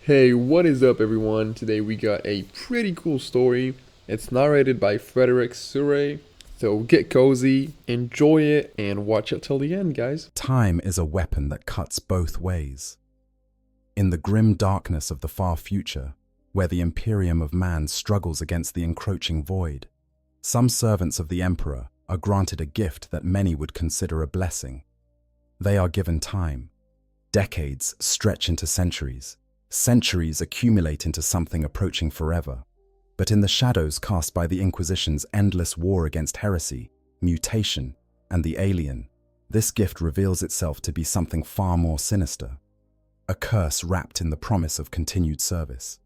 Hey, what is up, everyone? Today we got a pretty cool story. It's narrated by Frederick Surrey. So get cozy, enjoy it, and watch it till the end, guys. Time is a weapon that cuts both ways. In the grim darkness of the far future, where the Imperium of man struggles against the encroaching void, some servants of the Emperor are granted a gift that many would consider a blessing. They are given time. Decades stretch into centuries. Centuries accumulate into something approaching forever. But in the shadows cast by the Inquisition's endless war against heresy, mutation, and the alien, this gift reveals itself to be something far more sinister. A curse wrapped in the promise of continued service.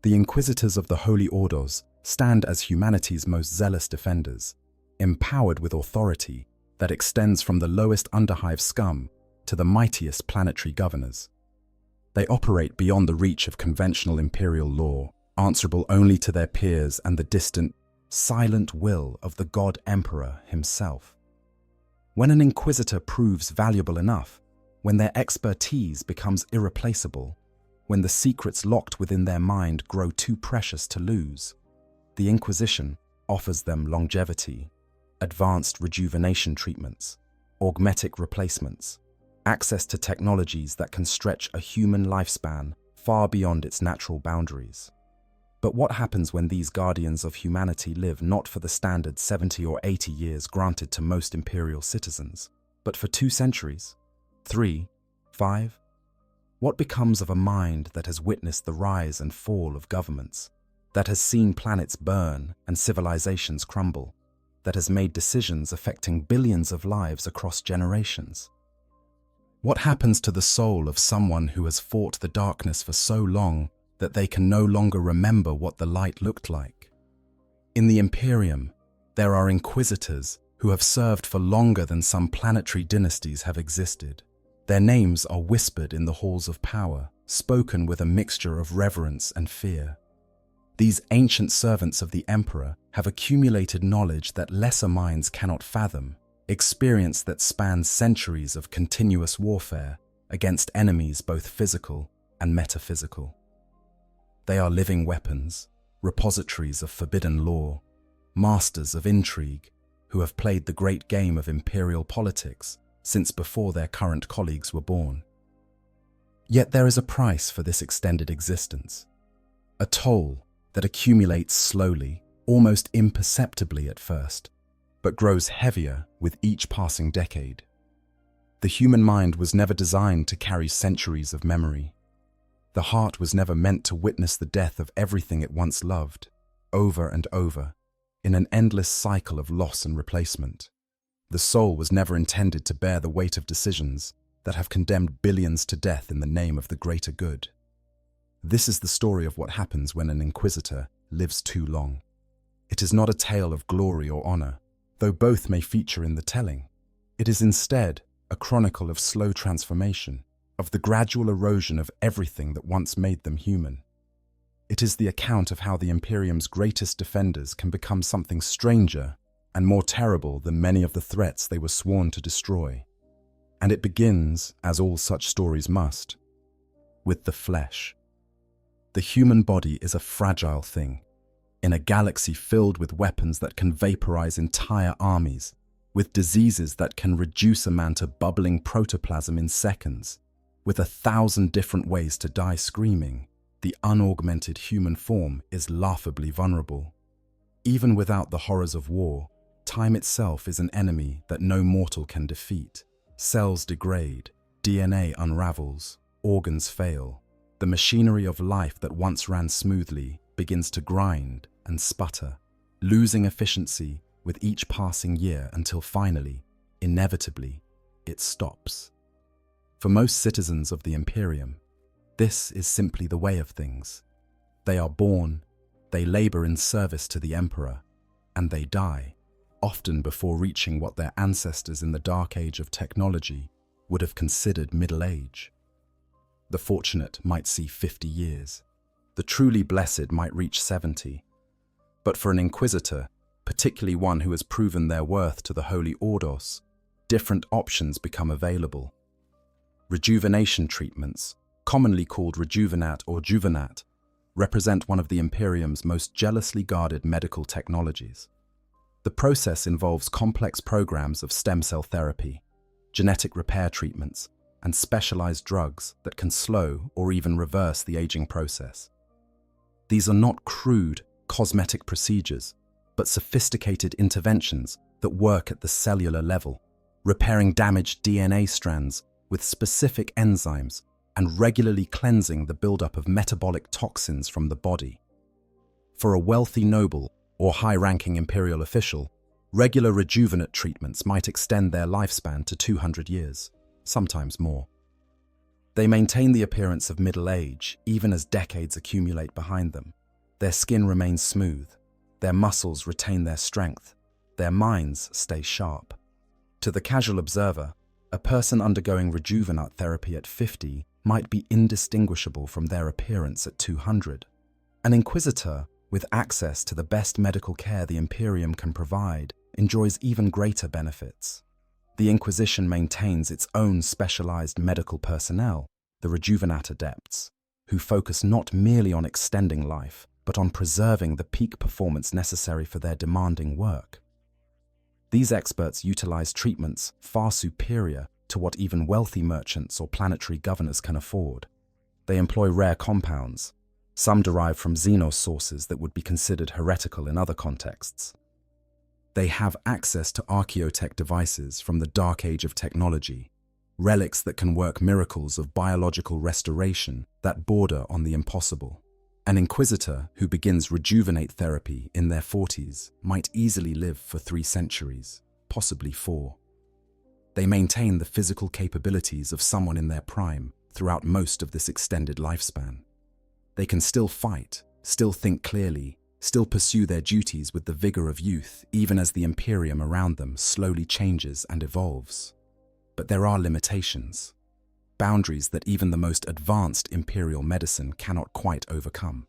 The Inquisitors of the Holy Orders stand as humanity's most zealous defenders, empowered with authority that extends from the lowest underhive scum to the mightiest planetary governors. They operate beyond the reach of conventional imperial law, answerable only to their peers and the distant, silent will of the God Emperor himself. When an Inquisitor proves valuable enough, when their expertise becomes irreplaceable, when the secrets locked within their mind grow too precious to lose, the Inquisition offers them longevity, advanced rejuvenation treatments, augmetic replacements, access to technologies that can stretch a human lifespan far beyond its natural boundaries. But what happens when these guardians of humanity live not for the standard 70 or 80 years granted to most imperial citizens, but for 2 centuries, 3, 5? What becomes of a mind that has witnessed the rise and fall of governments, that has seen planets burn and civilizations crumble, that has made decisions affecting billions of lives across generations? What happens to the soul of someone who has fought the darkness for so long that they can no longer remember what the light looked like? In the Imperium, there are Inquisitors who have served for longer than some planetary dynasties have existed. Their names are whispered in the halls of power, spoken with a mixture of reverence and fear. These ancient servants of the Emperor have accumulated knowledge that lesser minds cannot fathom, experience that spans centuries of continuous warfare against enemies both physical and metaphysical. They are living weapons, repositories of forbidden lore, masters of intrigue who have played the great game of imperial politics since before their current colleagues were born. Yet there is a price for this extended existence, a toll that accumulates slowly, almost imperceptibly at first, but grows heavier with each passing decade. The human mind was never designed to carry centuries of memory. The heart was never meant to witness the death of everything it once loved, over and over, in an endless cycle of loss and replacement. The soul was never intended to bear the weight of decisions that have condemned billions to death in the name of the greater good. This is the story of what happens when an Inquisitor lives too long. It is not a tale of glory or honor, though both may feature in the telling. It is instead a chronicle of slow transformation, of the gradual erosion of everything that once made them human. It is the account of how the Imperium's greatest defenders can become something stranger and more terrible than many of the threats they were sworn to destroy. And it begins, as all such stories must, with the flesh. The human body is a fragile thing, in a galaxy filled with weapons that can vaporize entire armies, with diseases that can reduce a man to bubbling protoplasm in seconds, with 1,000 different ways to die screaming, the unaugmented human form is laughably vulnerable. Even without the horrors of war, time itself is an enemy that no mortal can defeat. Cells degrade, DNA unravels, organs fail. The machinery of life that once ran smoothly begins to grind and sputter, losing efficiency with each passing year until finally, inevitably, it stops. For most citizens of the Imperium, this is simply the way of things. They are born, they labor in service to the Emperor, and they die, often before reaching what their ancestors in the dark age of technology would have considered middle age. The fortunate might see 50 years. The truly blessed might reach 70. But for an Inquisitor, particularly one who has proven their worth to the Holy Orders, different options become available. Rejuvenation treatments, commonly called rejuvenat or juvenat, represent one of the Imperium's most jealously guarded medical technologies. The process involves complex programs of stem cell therapy, genetic repair treatments, and specialized drugs that can slow or even reverse the aging process. These are not crude, cosmetic procedures, but sophisticated interventions that work at the cellular level, repairing damaged DNA strands with specific enzymes and regularly cleansing the buildup of metabolic toxins from the body. For a wealthy noble or high-ranking imperial official, regular rejuvenate treatments might extend their lifespan to 200 years, sometimes more. They maintain the appearance of middle age even as decades accumulate behind them. Their skin remains smooth, their muscles retain their strength, their minds stay sharp. To the casual observer, a person undergoing rejuvenate therapy at 50 might be indistinguishable from their appearance at 200. An Inquisitor, with access to the best medical care the Imperium can provide, enjoys even greater benefits. The Inquisition maintains its own specialized medical personnel, the Rejuvenat Adepts, who focus not merely on extending life, but on preserving the peak performance necessary for their demanding work. These experts utilize treatments far superior to what even wealthy merchants or planetary governors can afford. They employ rare compounds, some derived from xenos sources that would be considered heretical in other contexts. They have access to archaeotech devices from the dark age of technology, relics that can work miracles of biological restoration that border on the impossible. An Inquisitor who begins rejuvenate therapy in their 40s might easily live for 3 centuries, possibly 4. They maintain the physical capabilities of someone in their prime throughout most of this extended lifespan. They can still fight, still think clearly, still pursue their duties with the vigor of youth, even as the Imperium around them slowly changes and evolves. But there are limitations, boundaries that even the most advanced imperial medicine cannot quite overcome.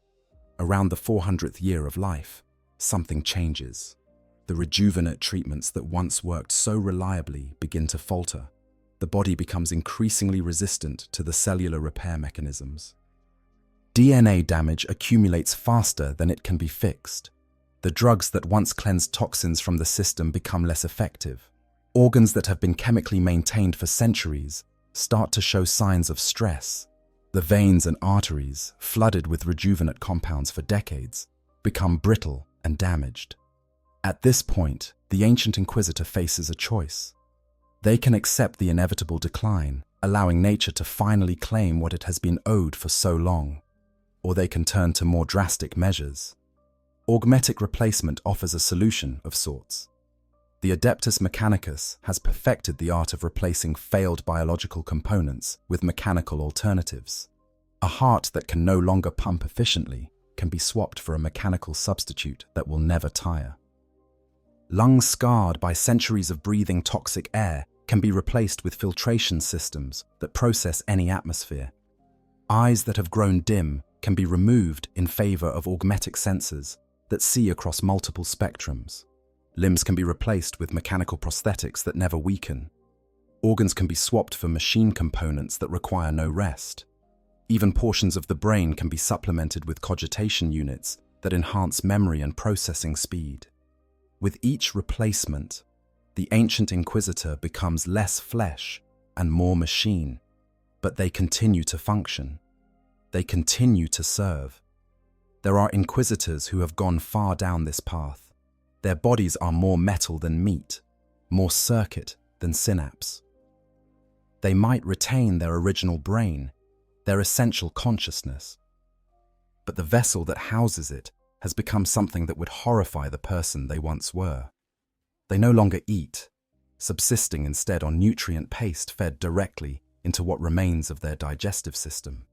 Around the 400th year of life, something changes. The rejuvenate treatments that once worked so reliably begin to falter. The body becomes increasingly resistant to the cellular repair mechanisms. DNA damage accumulates faster than it can be fixed. The drugs that once cleansed toxins from the system become less effective. Organs that have been chemically maintained for centuries start to show signs of stress. The veins and arteries, flooded with rejuvenate compounds for decades, become brittle and damaged. At this point, the ancient Inquisitor faces a choice. They can accept the inevitable decline, allowing nature to finally claim what it has been owed for so long. Or they can turn to more drastic measures. Augmetic replacement offers a solution of sorts. The Adeptus Mechanicus has perfected the art of replacing failed biological components with mechanical alternatives. A heart that can no longer pump efficiently can be swapped for a mechanical substitute that will never tire. Lungs scarred by centuries of breathing toxic air can be replaced with filtration systems that process any atmosphere. Eyes that have grown dim can be removed in favor of augmetic sensors that see across multiple spectrums. Limbs can be replaced with mechanical prosthetics that never weaken. Organs can be swapped for machine components that require no rest. Even portions of the brain can be supplemented with cogitation units that enhance memory and processing speed. With each replacement, the ancient Inquisitor becomes less flesh and more machine, but they continue to function. They continue to serve. There are Inquisitors who have gone far down this path. Their bodies are more metal than meat, more circuit than synapse. They might retain their original brain, their essential consciousness, but the vessel that houses it has become something that would horrify the person they once were. They no longer eat, subsisting instead on nutrient paste fed directly into what remains of their digestive system.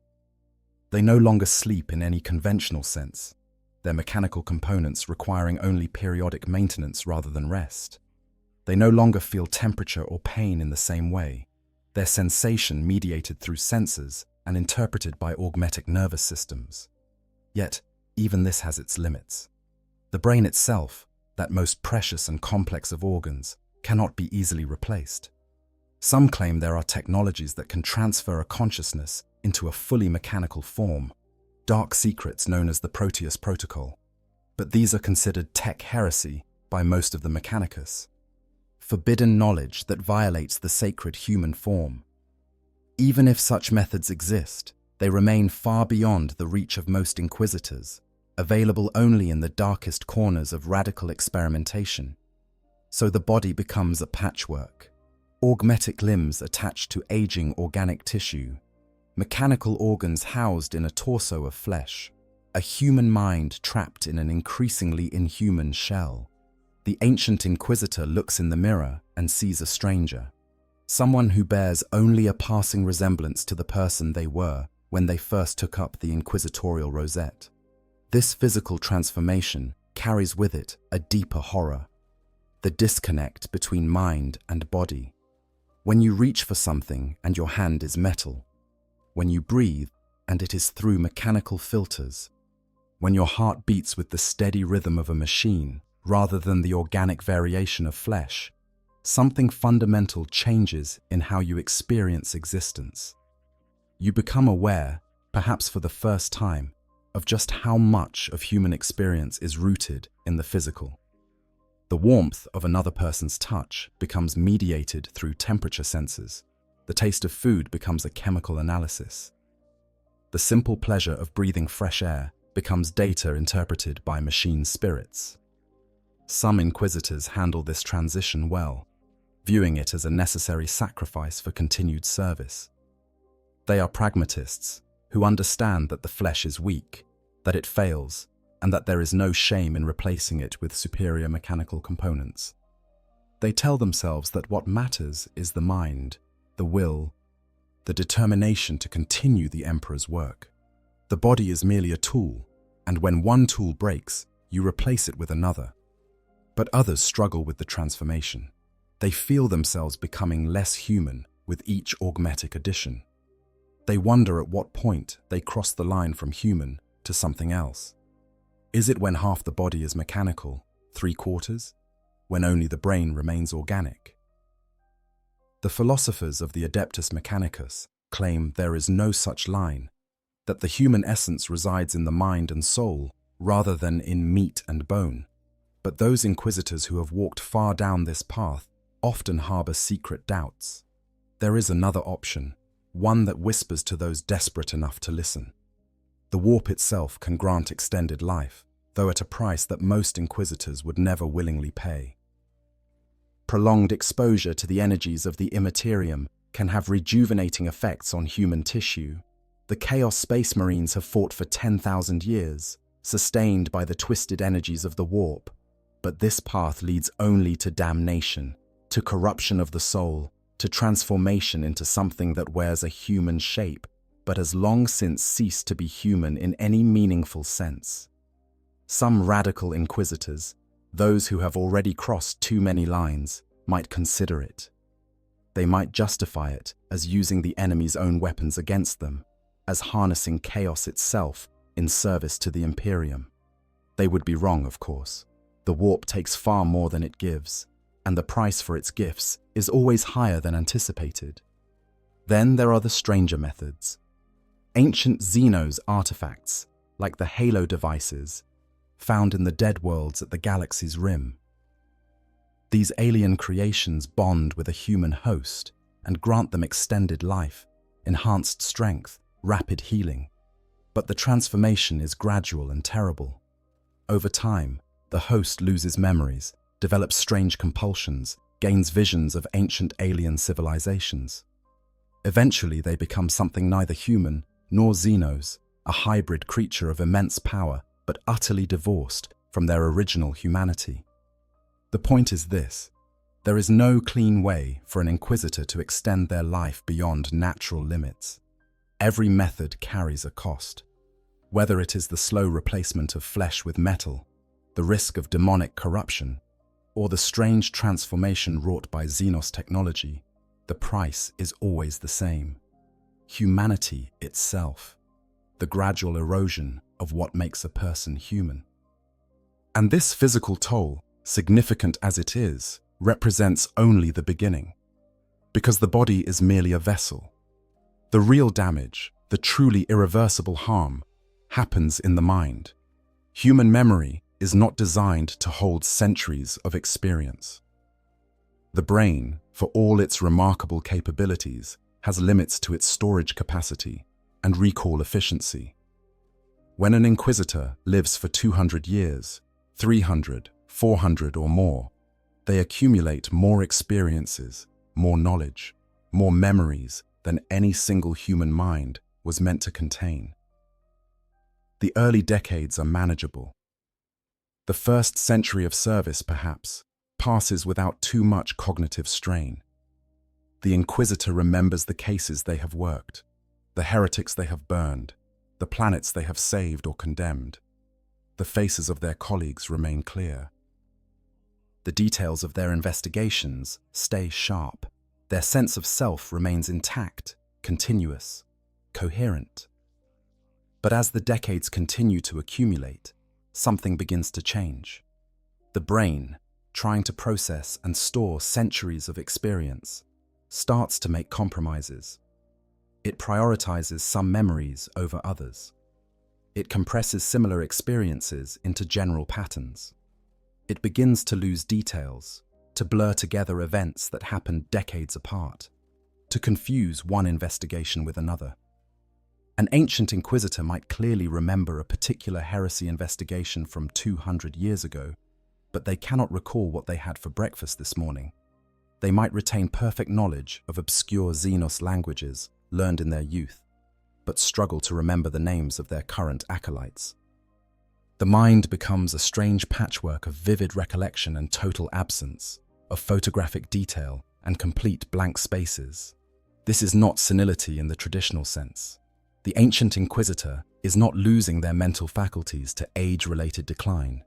They no longer sleep in any conventional sense, their mechanical components requiring only periodic maintenance rather than rest. They no longer feel temperature or pain in the same way, their sensation mediated through sensors and interpreted by augmetic nervous systems. Yet, even this has its limits. The brain itself, that most precious and complex of organs, cannot be easily replaced. Some claim there are technologies that can transfer a consciousness into a fully mechanical form, dark secrets known as the Proteus Protocol. But these are considered tech heresy by most of the Mechanicus. Forbidden knowledge that violates the sacred human form. Even if such methods exist, they remain far beyond the reach of most Inquisitors, available only in the darkest corners of radical experimentation. So the body becomes a patchwork. Augmetic limbs attached to aging organic tissue, mechanical organs housed in a torso of flesh, a human mind trapped in an increasingly inhuman shell. The ancient Inquisitor looks in the mirror and sees a stranger, someone who bears only a passing resemblance to the person they were when they first took up the inquisitorial rosette. This physical transformation carries with it a deeper horror, the disconnect between mind and body. When you reach for something and your hand is metal, when you breathe and it is through mechanical filters, when your heart beats with the steady rhythm of a machine rather than the organic variation of flesh, something fundamental changes in how you experience existence. You become aware, perhaps for the first time, of just how much of human experience is rooted in the physical. The warmth of another person's touch becomes mediated through temperature sensors. The taste of food becomes a chemical analysis. The simple pleasure of breathing fresh air becomes data interpreted by machine spirits. Some Inquisitors handle this transition well, viewing it as a necessary sacrifice for continued service. They are pragmatists who understand that the flesh is weak, that it fails, and that there is no shame in replacing it with superior mechanical components. They tell themselves that what matters is the mind, the will, the determination to continue the Emperor's work. The body is merely a tool, and when one tool breaks, you replace it with another. But others struggle with the transformation. They feel themselves becoming less human with each augmetic addition. They wonder at what point they cross the line from human to something else. Is it when half the body is mechanical, 3/4, when only the brain remains organic? The philosophers of the Adeptus Mechanicus claim there is no such line, that the human essence resides in the mind and soul rather than in meat and bone. But those Inquisitors who have walked far down this path often harbor secret doubts. There is another option, one that whispers to those desperate enough to listen. The warp itself can grant extended life, though at a price that most Inquisitors would never willingly pay. Prolonged exposure to the energies of the Imperium can have rejuvenating effects on human tissue. The Chaos Space Marines have fought for 10,000 years, sustained by the twisted energies of the warp. But this path leads only to damnation, to corruption of the soul, to transformation into something that wears a human shape, but has long since ceased to be human in any meaningful sense. Some radical Inquisitors, those who have already crossed too many lines, might consider it. They might justify it as using the enemy's own weapons against them, as harnessing chaos itself in service to the Imperium. They would be wrong, of course. The warp takes far more than it gives, and the price for its gifts is always higher than anticipated. Then there are the stranger methods. Ancient Xenos artifacts, like the Halo devices, found in the dead worlds at the galaxy's rim. These alien creations bond with a human host and grant them extended life, enhanced strength, rapid healing. But the transformation is gradual and terrible. Over time, the host loses memories, develops strange compulsions, gains visions of ancient alien civilizations. Eventually, they become something neither human nor Xenos, a hybrid creature of immense power, but utterly divorced from their original humanity. The point is this: there is no clean way for an Inquisitor to extend their life beyond natural limits. Every method carries a cost. Whether it is the slow replacement of flesh with metal, the risk of demonic corruption, or the strange transformation wrought by Xenos technology, the price is always the same: humanity itself, the gradual erosion of what makes a person human. And this physical toll, significant as it is, represents only the beginning, because the body is merely a vessel. The real damage, the the truly irreversible harm, happens in the mind. Human memory is not designed to hold centuries of experience. The brain, for all its remarkable capabilities, has limits to its storage capacity and recall efficiency. When an Inquisitor lives for 200 years, 300, 400 or more, they accumulate more experiences, more knowledge, more memories than any single human mind was meant to contain. The early decades are manageable. The first century of service, perhaps, passes without too much cognitive strain. The Inquisitor remembers the cases they have worked, the heretics they have burned, the planets they have saved or condemned. The faces of their colleagues remain clear. The details of their investigations stay sharp. Their sense of self remains intact, continuous, coherent. But as the decades continue to accumulate, something begins to change. The brain, trying to process and store centuries of experience, starts to make compromises. It prioritizes some memories over others. It compresses similar experiences into general patterns. It begins to lose details, to blur together events that happened decades apart, to confuse one investigation with another. An ancient Inquisitor might clearly remember a particular heresy investigation from 200 years ago, but they cannot recall what they had for breakfast this morning. They might retain perfect knowledge of obscure Xenos languages learned in their youth, but struggle to remember the names of their current acolytes. The mind becomes a strange patchwork of vivid recollection and total absence, of photographic detail and complete blank spaces. This is not senility in the traditional sense. The ancient Inquisitor is not losing their mental faculties to age-related decline.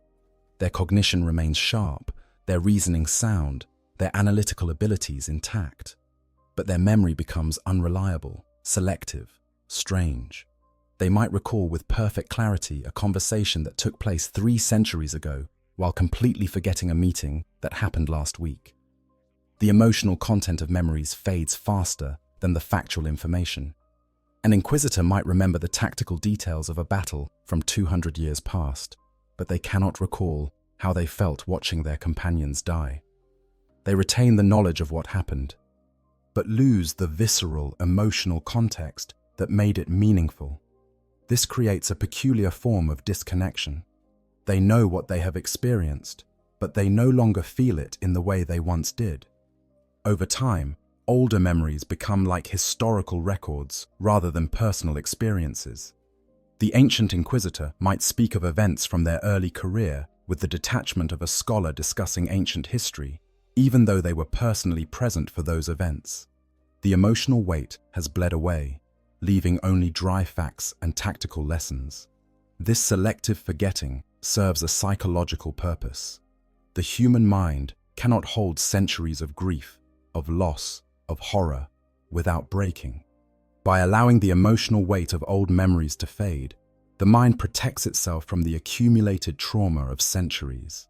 Their cognition remains sharp, their reasoning sound, their analytical abilities intact. But their memory becomes unreliable, selective, strange. They might recall with perfect clarity a conversation that took place 3 centuries ago, while completely forgetting a meeting that happened last week. The emotional content of memories fades faster than the factual information. An Inquisitor might remember the tactical details of a battle from 200 years past, but they cannot recall how they felt watching their companions die. They retain the knowledge of what happened, but lose the visceral, emotional context that made it meaningful. This creates a peculiar form of disconnection. They know what they have experienced, but they no longer feel it in the way they once did. Over time, older memories become like historical records rather than personal experiences. The ancient Inquisitor might speak of events from their early career with the detachment of a scholar discussing ancient history, even though they were personally present for those events. The emotional weight has bled away, leaving only dry facts and tactical lessons. This selective forgetting serves a psychological purpose. The human mind cannot hold centuries of grief, of loss, of horror, without breaking. By allowing the emotional weight of old memories to fade, the mind protects itself from the accumulated trauma of centuries.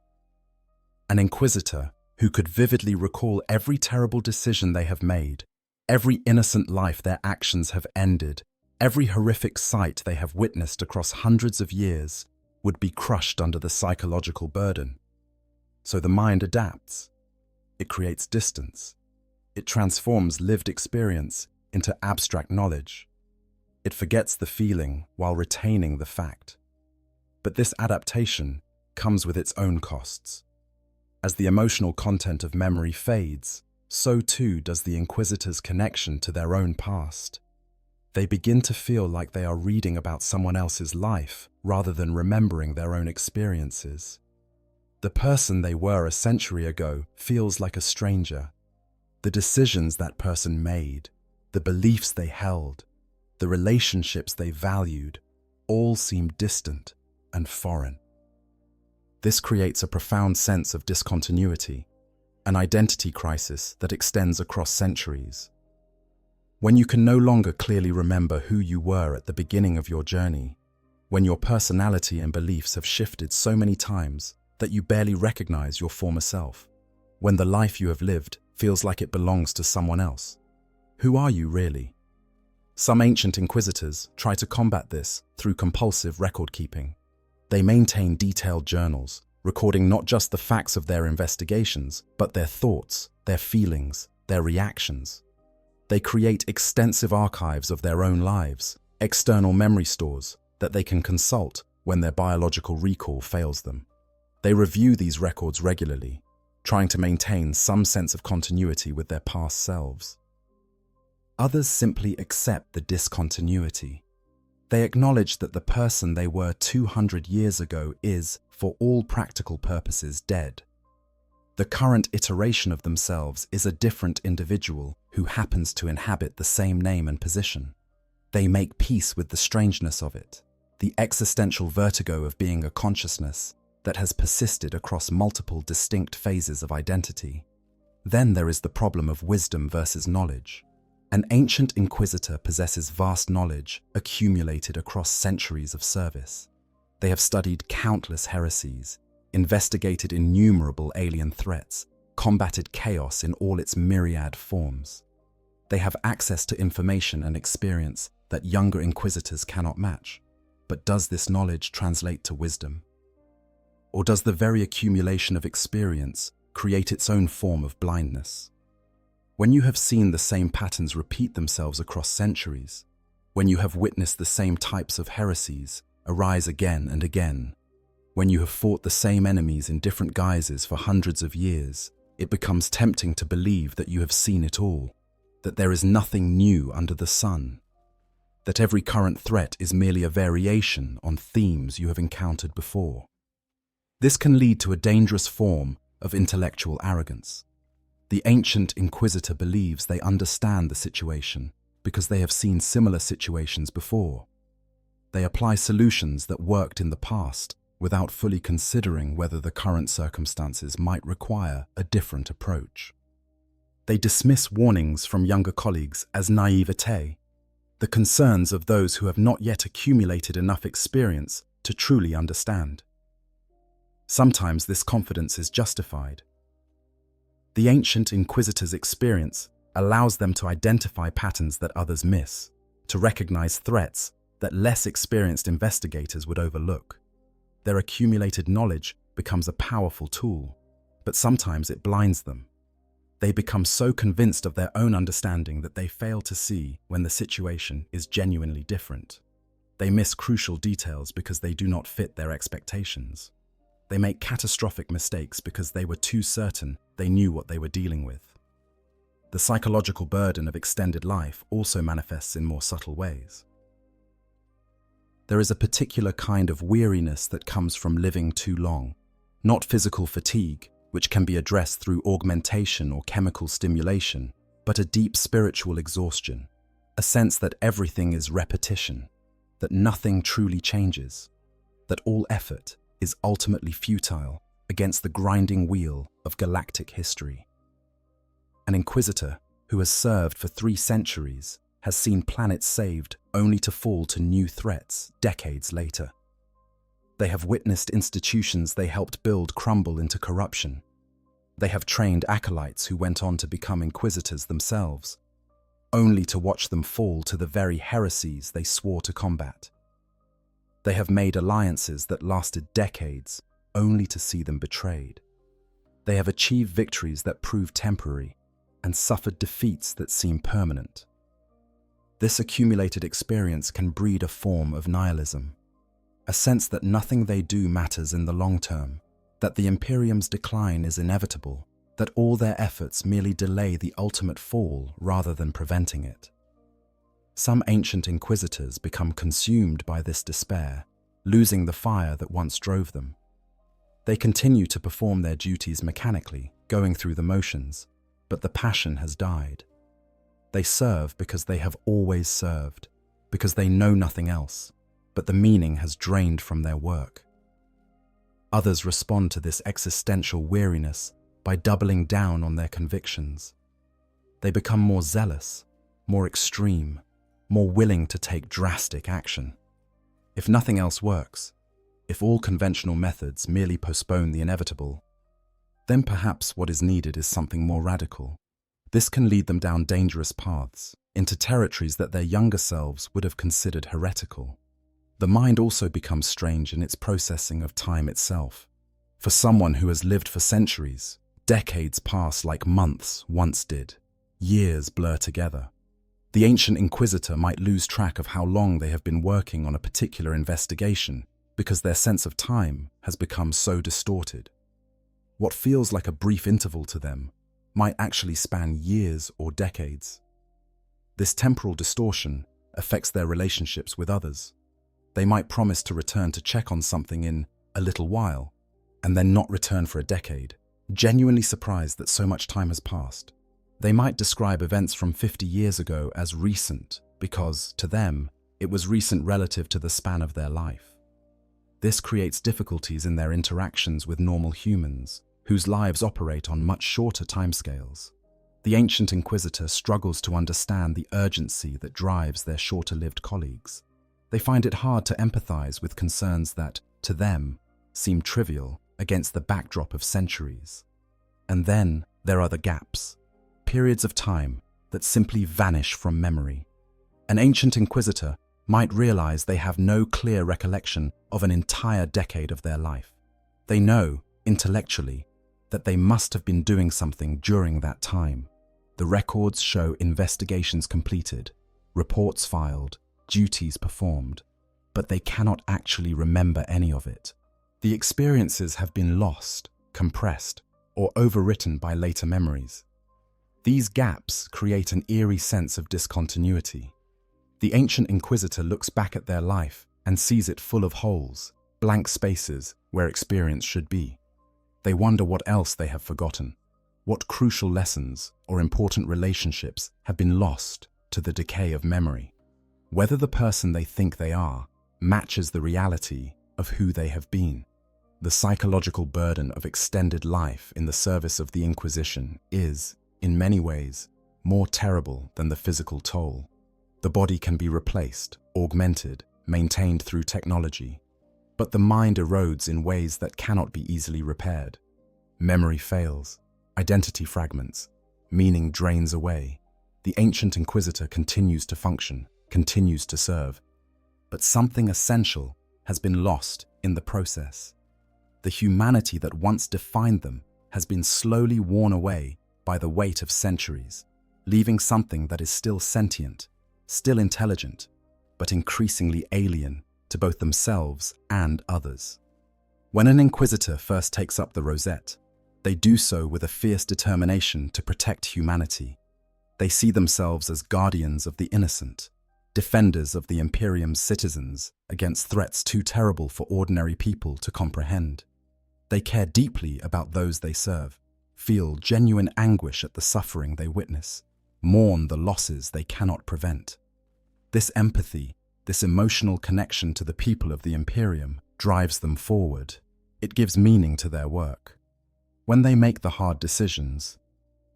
An Inquisitor who could vividly recall every terrible decision they have made, every innocent life their actions have ended, every horrific sight they have witnessed across hundreds of years, would be crushed under the psychological burden. So the mind adapts. It creates distance. It transforms lived experience into abstract knowledge. It forgets the feeling while retaining the fact. But this adaptation comes with its own costs. As the emotional content of memory fades, so too does the Inquisitor's connection to their own past. They begin to feel like they are reading about someone else's life rather than remembering their own experiences. The person they were a century ago feels like a stranger. The decisions that person made, the beliefs they held, the relationships they valued, all seem distant and foreign. This creates a profound sense of discontinuity, an identity crisis that extends across centuries. When you can no longer clearly remember who you were at the beginning of your journey, when your personality and beliefs have shifted so many times that you barely recognize your former self, when the life you have lived feels like it belongs to someone else, who are you really? Some ancient inquisitors try to combat this through compulsive record-keeping. They maintain detailed journals, recording not just the facts of their investigations, but their thoughts, their feelings, their reactions. They create extensive archives of their own lives, external memory stores that they can consult when their biological recall fails them. They review these records regularly, trying to maintain some sense of continuity with their past selves. Others simply accept the discontinuity. They acknowledge that the person they were 200 years ago is, for all practical purposes, dead. The current iteration of themselves is a different individual who happens to inhabit the same name and position. They make peace with the strangeness of it, the existential vertigo of being a consciousness that has persisted across multiple distinct phases of identity. Then there is the problem of wisdom versus knowledge. An ancient inquisitor possesses vast knowledge accumulated across centuries of service. They have studied countless heresies, investigated innumerable alien threats, combated chaos in all its myriad forms. They have access to information and experience that younger inquisitors cannot match. But does this knowledge translate to wisdom? Or does the very accumulation of experience create its own form of blindness? When you have seen the same patterns repeat themselves across centuries, when you have witnessed the same types of heresies arise again and again, when you have fought the same enemies in different guises for hundreds of years, it becomes tempting to believe that you have seen it all, that there is nothing new under the sun, that every current threat is merely a variation on themes you have encountered before. This can lead to a dangerous form of intellectual arrogance. The ancient inquisitor believes they understand the situation because they have seen similar situations before. They apply solutions that worked in the past without fully considering whether the current circumstances might require a different approach. They dismiss warnings from younger colleagues as naivete, the concerns of those who have not yet accumulated enough experience to truly understand. Sometimes this confidence is justified. The ancient inquisitor's experience allows them to identify patterns that others miss, to recognize threats that less experienced investigators would overlook. Their accumulated knowledge becomes a powerful tool, but sometimes it blinds them. They become so convinced of their own understanding that they fail to see when the situation is genuinely different. They miss crucial details because they do not fit their expectations. They make catastrophic mistakes because they were too certain they knew what they were dealing with. The psychological burden of extended life also manifests in more subtle ways. There is a particular kind of weariness that comes from living too long, not physical fatigue, which can be addressed through augmentation or chemical stimulation, but a deep spiritual exhaustion, a sense that everything is repetition, that nothing truly changes, that all effort is ultimately futile against the grinding wheel of galactic history. An inquisitor who has served for 3 centuries has seen planets saved only to fall to new threats decades later. They have witnessed institutions they helped build crumble into corruption. They have trained acolytes who went on to become inquisitors themselves, only to watch them fall to the very heresies they swore to combat. They have made alliances that lasted decades, only to see them betrayed. They have achieved victories that prove temporary and suffered defeats that seem permanent. This accumulated experience can breed a form of nihilism, a sense that nothing they do matters in the long term, that the Imperium's decline is inevitable, that all their efforts merely delay the ultimate fall rather than preventing it. Some ancient inquisitors become consumed by this despair, losing the fire that once drove them. They continue to perform their duties mechanically, going through the motions, but the passion has died. They serve because they have always served, because they know nothing else, but the meaning has drained from their work. Others respond to this existential weariness by doubling down on their convictions. They become more zealous, more extreme, more willing to take drastic action. If nothing else works, if all conventional methods merely postpone the inevitable, then perhaps what is needed is something more radical, This can lead them down dangerous paths, into territories that their younger selves would have considered heretical. The mind also becomes strange in its processing of time itself. For someone who has lived for centuries, decades pass like months once did. Years blur together. The ancient Inquisitor might lose track of how long they have been working on a particular investigation because their sense of time has become so distorted. What feels like a brief interval to them might actually span years or decades. This temporal distortion affects their relationships with others. They might promise to return to check on something in a little while, and then not return for a decade, genuinely surprised that so much time has passed. They might describe events from 50 years ago as recent because, to them, it was recent relative to the span of their life. This creates difficulties in their interactions with normal humans, whose lives operate on much shorter timescales. The ancient Inquisitor struggles to understand the urgency that drives their shorter-lived colleagues. They find it hard to empathize with concerns that, to them, seem trivial against the backdrop of centuries. And then there are the gaps, periods of time that simply vanish from memory. An ancient Inquisitor might realize they have no clear recollection of an entire decade of their life. They know, intellectually, that they must have been doing something during that time. The records show investigations completed, reports filed, duties performed, but they cannot actually remember any of it. The experiences have been lost, compressed, or overwritten by later memories. These gaps create an eerie sense of discontinuity. The ancient Inquisitor looks back at their life and sees it full of holes, blank spaces where experience should be. They wonder what else they have forgotten, what crucial lessons or important relationships have been lost to the decay of memory. Whether the person they think they are matches the reality of who they have been. The psychological burden of extended life in the service of the Inquisition is, in many ways, more terrible than the physical toll. The body can be replaced, augmented, maintained through technology, but the mind erodes in ways that cannot be easily repaired. Memory fails, identity fragments, meaning drains away. The ancient Inquisitor continues to function, continues to serve, but something essential has been lost in the process. The humanity that once defined them has been slowly worn away by the weight of centuries, leaving something that is still sentient, still intelligent, but increasingly alien to both themselves and others. When an Inquisitor first takes up the rosette, they do so with a fierce determination to protect humanity. They see themselves as guardians of the innocent, defenders of the Imperium's citizens against threats too terrible for ordinary people to comprehend. They care deeply about those they serve, feel genuine anguish at the suffering they witness, mourn the losses they cannot prevent. This empathy, this emotional connection to the people of the Imperium drives them forward. It gives meaning to their work. When they make the hard decisions,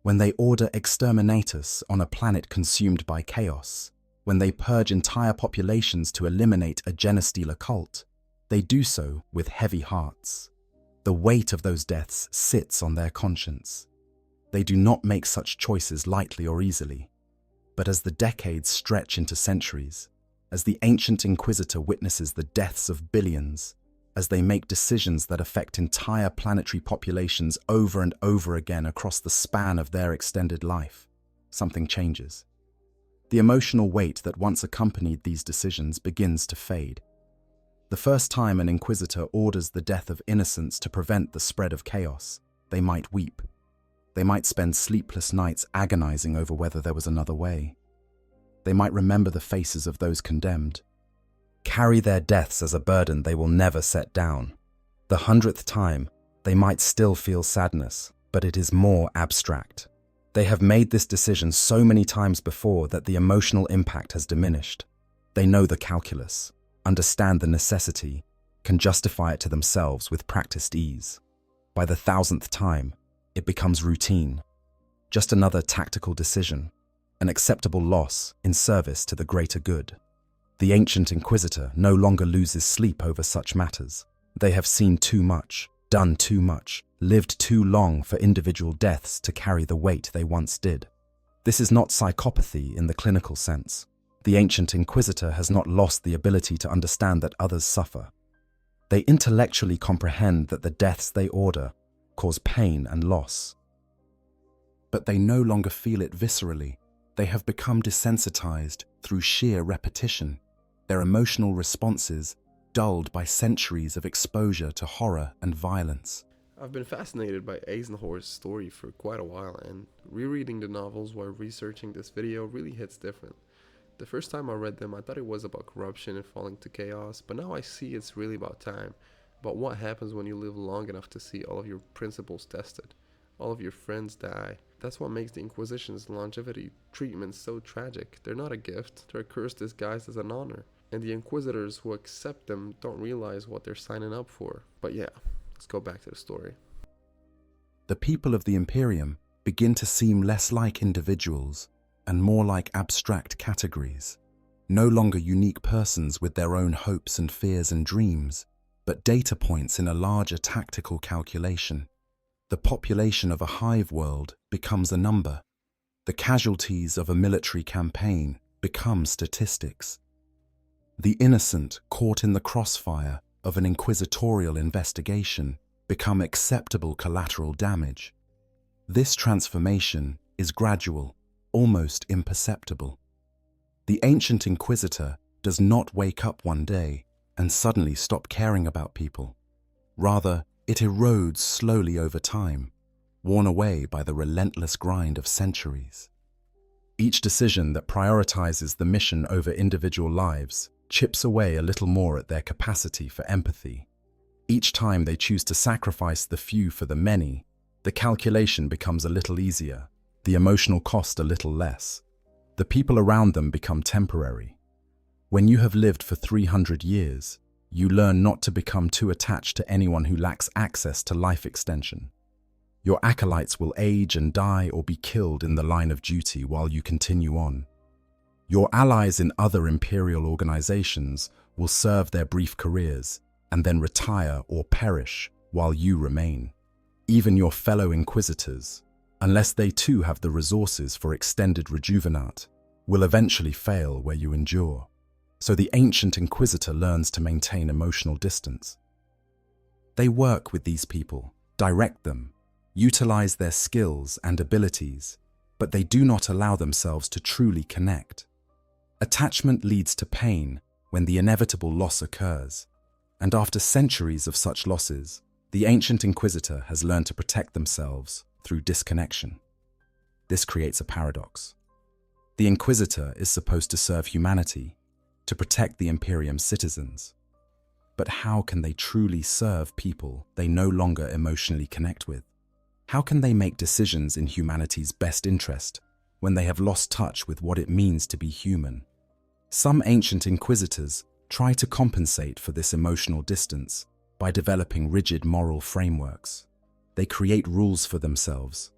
when they order exterminatus on a planet consumed by chaos, when they purge entire populations to eliminate a genestealer cult, they do so with heavy hearts. The weight of those deaths sits on their conscience. They do not make such choices lightly or easily. But as the decades stretch into centuries, as the ancient Inquisitor witnesses the deaths of billions, as they make decisions that affect entire planetary populations over and over again across the span of their extended life, something changes. The emotional weight that once accompanied these decisions begins to fade. The first time an Inquisitor orders the death of innocents to prevent the spread of chaos, they might weep. They might spend sleepless nights agonizing over whether there was another way. They might remember the faces of those condemned, carry their deaths as a burden they will never set down. The 100th time, they might still feel sadness, but it is more abstract. They have made this decision so many times before that the emotional impact has diminished. They know the calculus, understand the necessity, can justify it to themselves with practiced ease. By the 1000th time, it becomes routine. Just another tactical decision, an acceptable loss in service to the greater good. The ancient Inquisitor no longer loses sleep over such matters. They have seen too much, done too much, lived too long for individual deaths to carry the weight they once did. This is not psychopathy in the clinical sense. The ancient Inquisitor has not lost the ability to understand that others suffer. They intellectually comprehend that the deaths they order cause pain and loss. But they no longer feel it viscerally. They have become desensitized through sheer repetition, their emotional responses dulled by centuries of exposure to horror and violence. I've been fascinated by Eisenhower's story for quite a while, and rereading the novels while researching this video really hits different. The first time I read them, I thought it was about corruption and falling to chaos, but now I see it's really about time, about what happens when you live long enough to see all of your principles tested, all of your friends die. That's what makes the Inquisition's longevity treatment so tragic. They're not a gift, they're a curse disguised as an honor, and the Inquisitors who accept them don't realize what they're signing up for. But yeah, let's go back to the story. The people of the Imperium begin to seem less like individuals and more like abstract categories, no longer unique persons with their own hopes and fears and dreams, but data points in a larger tactical calculation. The population of a hive world becomes a number. The casualties of a military campaign become statistics. The innocent caught in the crossfire of an inquisitorial investigation become acceptable collateral damage. This transformation is gradual, almost imperceptible. The ancient Inquisitor does not wake up one day and suddenly stop caring about people. Rather, it erodes slowly over time, worn away by the relentless grind of centuries. Each decision that prioritizes the mission over individual lives chips away a little more at their capacity for empathy. Each time they choose to sacrifice the few for the many, the calculation becomes a little easier, the emotional cost a little less. The people around them become temporary. When you have lived for 300 years, you learn not to become too attached to anyone who lacks access to life extension. Your acolytes will age and die or be killed in the line of duty while you continue on. Your allies in other imperial organizations will serve their brief careers and then retire or perish while you remain. Even your fellow inquisitors, unless they too have the resources for extended rejuvenate, will eventually fail where you endure. So the ancient Inquisitor learns to maintain emotional distance. They work with these people, direct them, utilize their skills and abilities, but they do not allow themselves to truly connect. Attachment leads to pain when the inevitable loss occurs, and after centuries of such losses, the ancient Inquisitor has learned to protect themselves through disconnection. This creates a paradox. The Inquisitor is supposed to serve humanity, to protect the Imperium's citizens. But how can they truly serve people they no longer emotionally connect with? How can they make decisions in humanity's best interest when they have lost touch with what it means to be human? Some ancient Inquisitors try to compensate for this emotional distance by developing rigid moral frameworks. They create rules for themselves,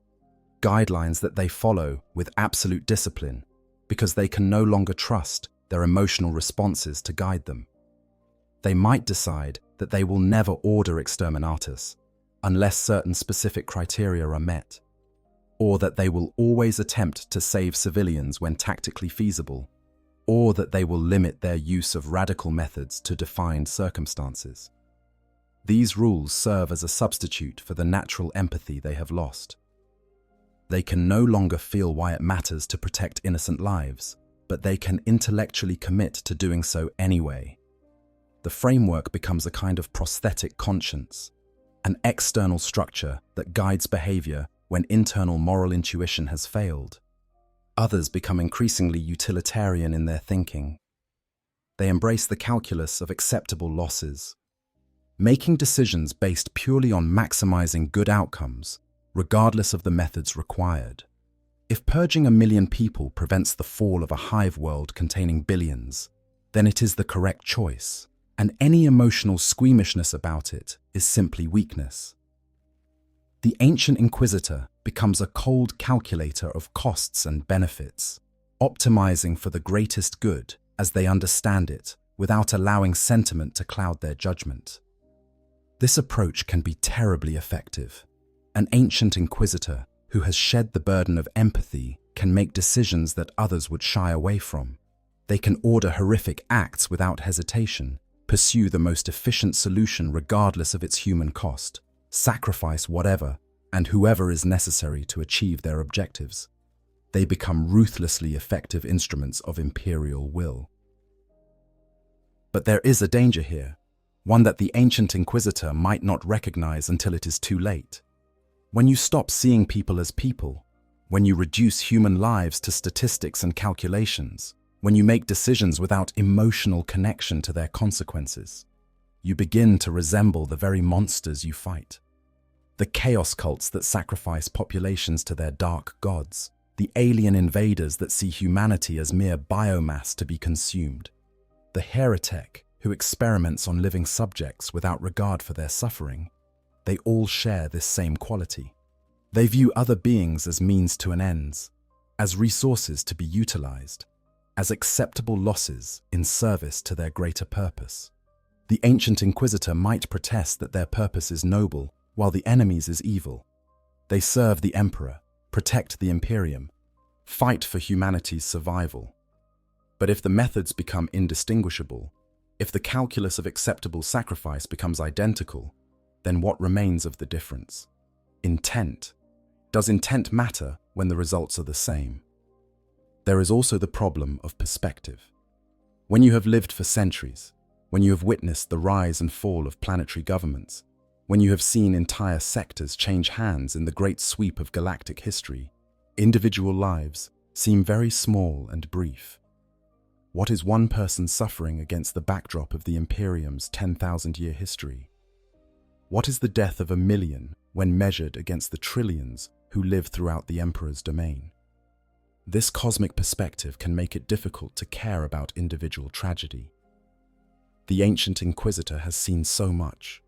guidelines that they follow with absolute discipline because they can no longer trust their emotional responses to guide them. They might decide that they will never order exterminatus unless certain specific criteria are met, or that they will always attempt to save civilians when tactically feasible, or that they will limit their use of radical methods to defined circumstances. These rules serve as a substitute for the natural empathy they have lost. They can no longer feel why it matters to protect innocent lives, but they can intellectually commit to doing so anyway. The framework becomes a kind of prosthetic conscience, an external structure that guides behavior when internal moral intuition has failed. Others become increasingly utilitarian in their thinking. They embrace the calculus of acceptable losses, making decisions based purely on maximizing good outcomes, regardless of the methods required. If purging 1 million people prevents the fall of a hive world containing billions, then it is the correct choice, and any emotional squeamishness about it is simply weakness. The ancient Inquisitor becomes a cold calculator of costs and benefits, optimizing for the greatest good as they understand it without allowing sentiment to cloud their judgment. This approach can be terribly effective. An ancient Inquisitor who has shed the burden of empathy can make decisions that others would shy away from. They can order horrific acts without hesitation, pursue the most efficient solution regardless of its human cost, sacrifice whatever and whoever is necessary to achieve their objectives. They become ruthlessly effective instruments of imperial will. But there is a danger here, one that the ancient Inquisitor might not recognize until it is too late. When you stop seeing people as people, when you reduce human lives to statistics and calculations, when you make decisions without emotional connection to their consequences, you begin to resemble the very monsters you fight. The chaos cults that sacrifice populations to their dark gods, the alien invaders that see humanity as mere biomass to be consumed, the heretic who experiments on living subjects without regard for their suffering, they all share this same quality. They view other beings as means to an ends, as resources to be utilized, as acceptable losses in service to their greater purpose. The ancient Inquisitor might protest that their purpose is noble, while the enemy's is evil. They serve the Emperor, protect the Imperium, fight for humanity's survival. But if the methods become indistinguishable, if the calculus of acceptable sacrifice becomes identical, then what remains of the difference? Intent. Does intent matter when the results are the same? There is also the problem of perspective. When you have lived for centuries, when you have witnessed the rise and fall of planetary governments, when you have seen entire sectors change hands in the great sweep of galactic history, individual lives seem very small and brief. What is one person suffering against the backdrop of the Imperium's 10,000-year history? What is the death of 1 million when measured against the trillions who live throughout the Emperor's domain? This cosmic perspective can make it difficult to care about individual tragedy. The ancient Inquisitor has seen so much,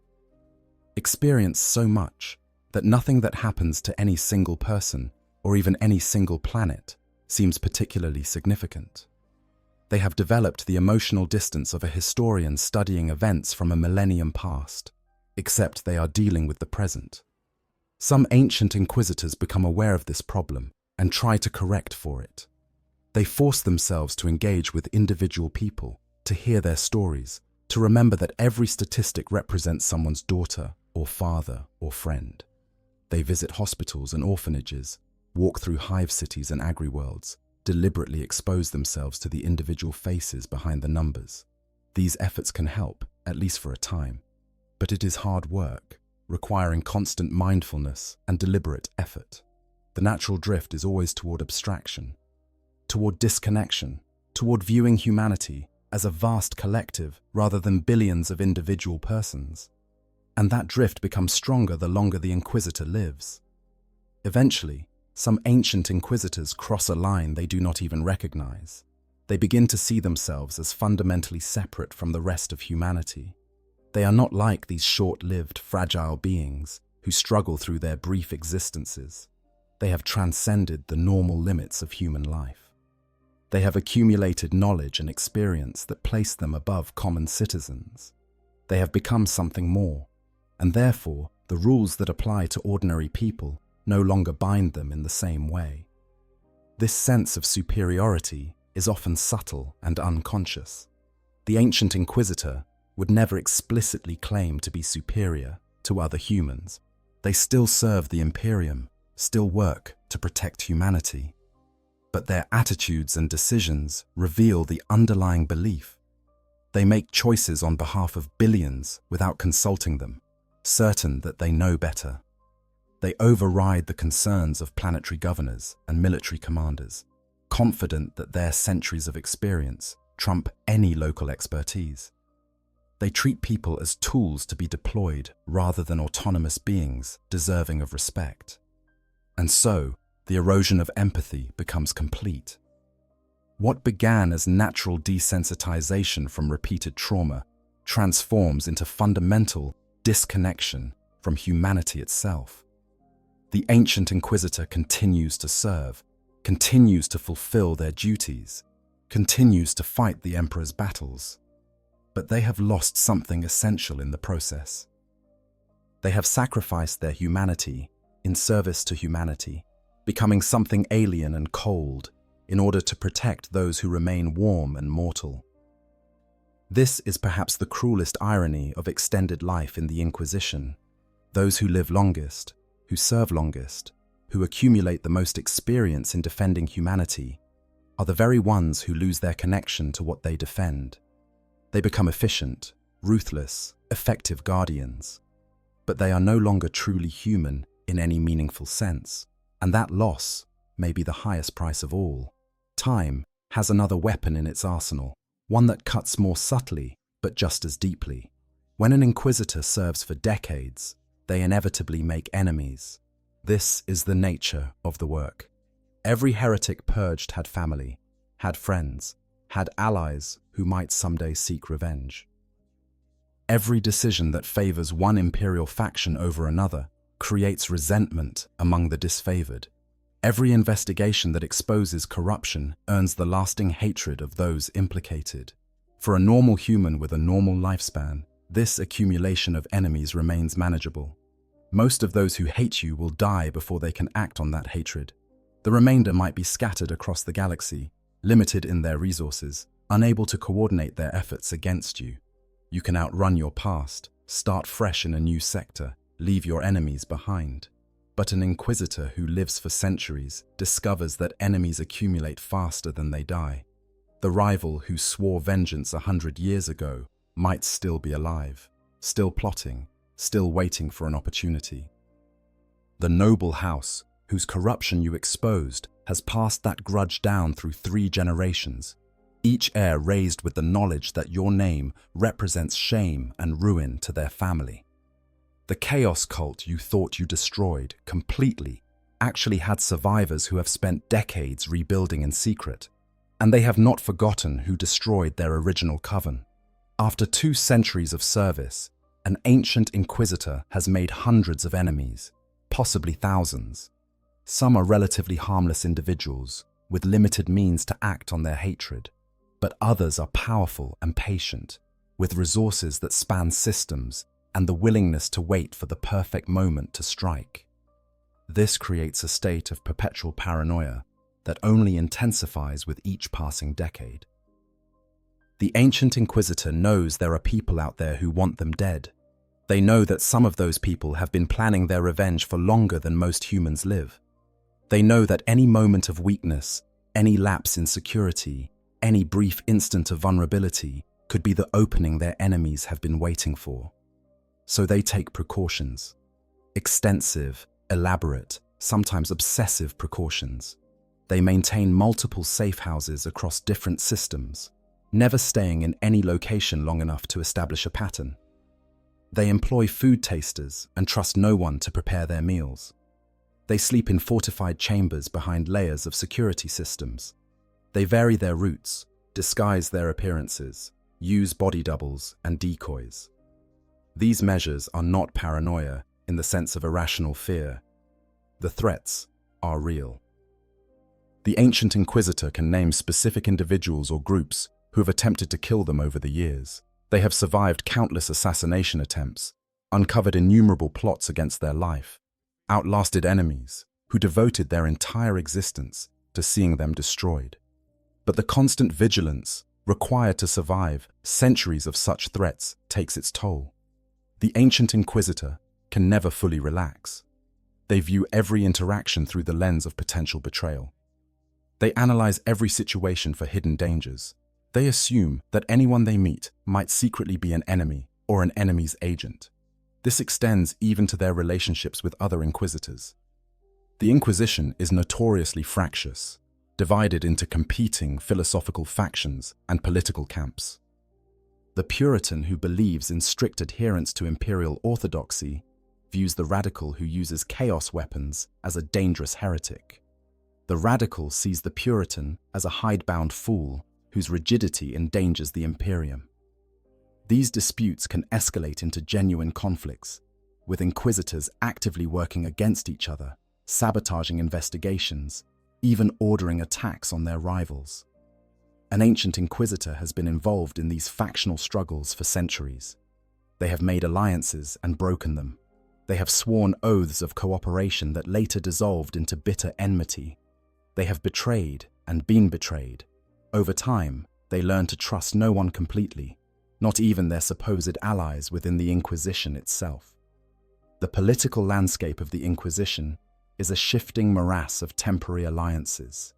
experienced so much, that nothing that happens to any single person, or even any single planet, seems particularly significant. They have developed the emotional distance of a historian studying events from a millennium past, except they are dealing with the present. Some ancient Inquisitors become aware of this problem and try to correct for it. They force themselves to engage with individual people, to hear their stories, to remember that every statistic represents someone's daughter or father or friend. They visit hospitals and orphanages, walk through hive cities and agri-worlds, deliberately expose themselves to the individual faces behind the numbers. These efforts can help, at least for a time, but it is hard work, requiring constant mindfulness and deliberate effort. The natural drift is always toward abstraction, toward disconnection, toward viewing humanity as a vast collective rather than billions of individual persons. And that drift becomes stronger the longer the Inquisitor lives. Eventually, some ancient Inquisitors cross a line they do not even recognize. They begin to see themselves as fundamentally separate from the rest of humanity. They are not like these short-lived, fragile beings who struggle through their brief existences. They have transcended the normal limits of human life. They have accumulated knowledge and experience that place them above common citizens. They have become something more, and therefore the rules that apply to ordinary people no longer bind them in the same way. This sense of superiority is often subtle and unconscious. The ancient Inquisitor would never explicitly claim to be superior to other humans. They still serve the Imperium, still work to protect humanity. But their attitudes and decisions reveal the underlying belief. They make choices on behalf of billions without consulting them, certain that they know better. They override the concerns of planetary governors and military commanders, confident that their centuries of experience trump any local expertise. They treat people as tools to be deployed rather than autonomous beings deserving of respect. And so, the erosion of empathy becomes complete. What began as natural desensitization from repeated trauma transforms into fundamental disconnection from humanity itself. The ancient Inquisitor continues to serve, continues to fulfill their duties, continues to fight the Emperor's battles. But they have lost something essential in the process. They have sacrificed their humanity in service to humanity. becoming something alien and cold in order to protect those who remain warm and mortal. This is perhaps the cruelest irony of extended life in the Inquisition. Those who live longest, who serve longest, who accumulate the most experience in defending humanity, are the very ones who lose their connection to what they defend. They become efficient, ruthless, effective guardians, but they are no longer truly human in any meaningful sense, and that loss may be the highest price of all. Time has another weapon in its arsenal, one that cuts more subtly but just as deeply. When an Inquisitor serves for decades, they inevitably make enemies. This is the nature of the work. Every heretic purged had family, had friends, had allies who might someday seek revenge. Every decision that favors one imperial faction over another creates resentment among the disfavored. Every investigation that exposes corruption earns the lasting hatred of those implicated. For a normal human with a normal lifespan, this accumulation of enemies remains manageable. Most of those who hate you will die before they can act on that hatred. The remainder might be scattered across the galaxy, limited in their resources, unable to coordinate their efforts against you. You can outrun your past, start fresh in a new sector, leave your enemies behind. But an Inquisitor who lives for centuries discovers that enemies accumulate faster than they die. The rival who swore vengeance 100 years ago might still be alive, still plotting, still waiting for an opportunity. The noble house, whose corruption you exposed, has passed that grudge down through 3 generations, each heir raised with the knowledge that your name represents shame and ruin to their family. The chaos cult you thought you destroyed completely actually had survivors who have spent decades rebuilding in secret, and they have not forgotten who destroyed their original coven. After 2 centuries of service, an ancient Inquisitor has made hundreds of enemies, possibly thousands. Some are relatively harmless individuals with limited means to act on their hatred, but others are powerful and patient, with resources that span systems and the willingness to wait for the perfect moment to strike. This creates a state of perpetual paranoia that only intensifies with each passing decade. The ancient Inquisitor knows there are people out there who want them dead. They know that some of those people have been planning their revenge for longer than most humans live. They know that any moment of weakness, any lapse in security, any brief instant of vulnerability could be the opening their enemies have been waiting for. So they take precautions. Extensive, elaborate, sometimes obsessive precautions. They maintain multiple safe houses across different systems, never staying in any location long enough to establish a pattern. They employ food tasters and trust no one to prepare their meals. They sleep in fortified chambers behind layers of security systems. They vary their routes, disguise their appearances, use body doubles and decoys. These measures are not paranoia in the sense of irrational fear. The threats are real. The ancient Inquisitor can name specific individuals or groups who have attempted to kill them over the years. They have survived countless assassination attempts, uncovered innumerable plots against their life, outlasted enemies who devoted their entire existence to seeing them destroyed. But the constant vigilance required to survive centuries of such threats takes its toll. The ancient Inquisitor can never fully relax. They view every interaction through the lens of potential betrayal. They analyze every situation for hidden dangers. They assume that anyone they meet might secretly be an enemy or an enemy's agent. This extends even to their relationships with other Inquisitors. The Inquisition is notoriously fractious, divided into competing philosophical factions and political camps. The Puritan who believes in strict adherence to imperial orthodoxy views the radical who uses chaos weapons as a dangerous heretic. The radical sees the Puritan as a hidebound fool whose rigidity endangers the Imperium. These disputes can escalate into genuine conflicts, with Inquisitors actively working against each other, sabotaging investigations, even ordering attacks on their rivals. An ancient Inquisitor has been involved in these factional struggles for centuries. They have made alliances and broken them. They have sworn oaths of cooperation that later dissolved into bitter enmity. They have betrayed and been betrayed. Over time, they learn to trust no one completely, not even their supposed allies within the Inquisition itself. The political landscape of the Inquisition is a shifting morass of temporary alliances,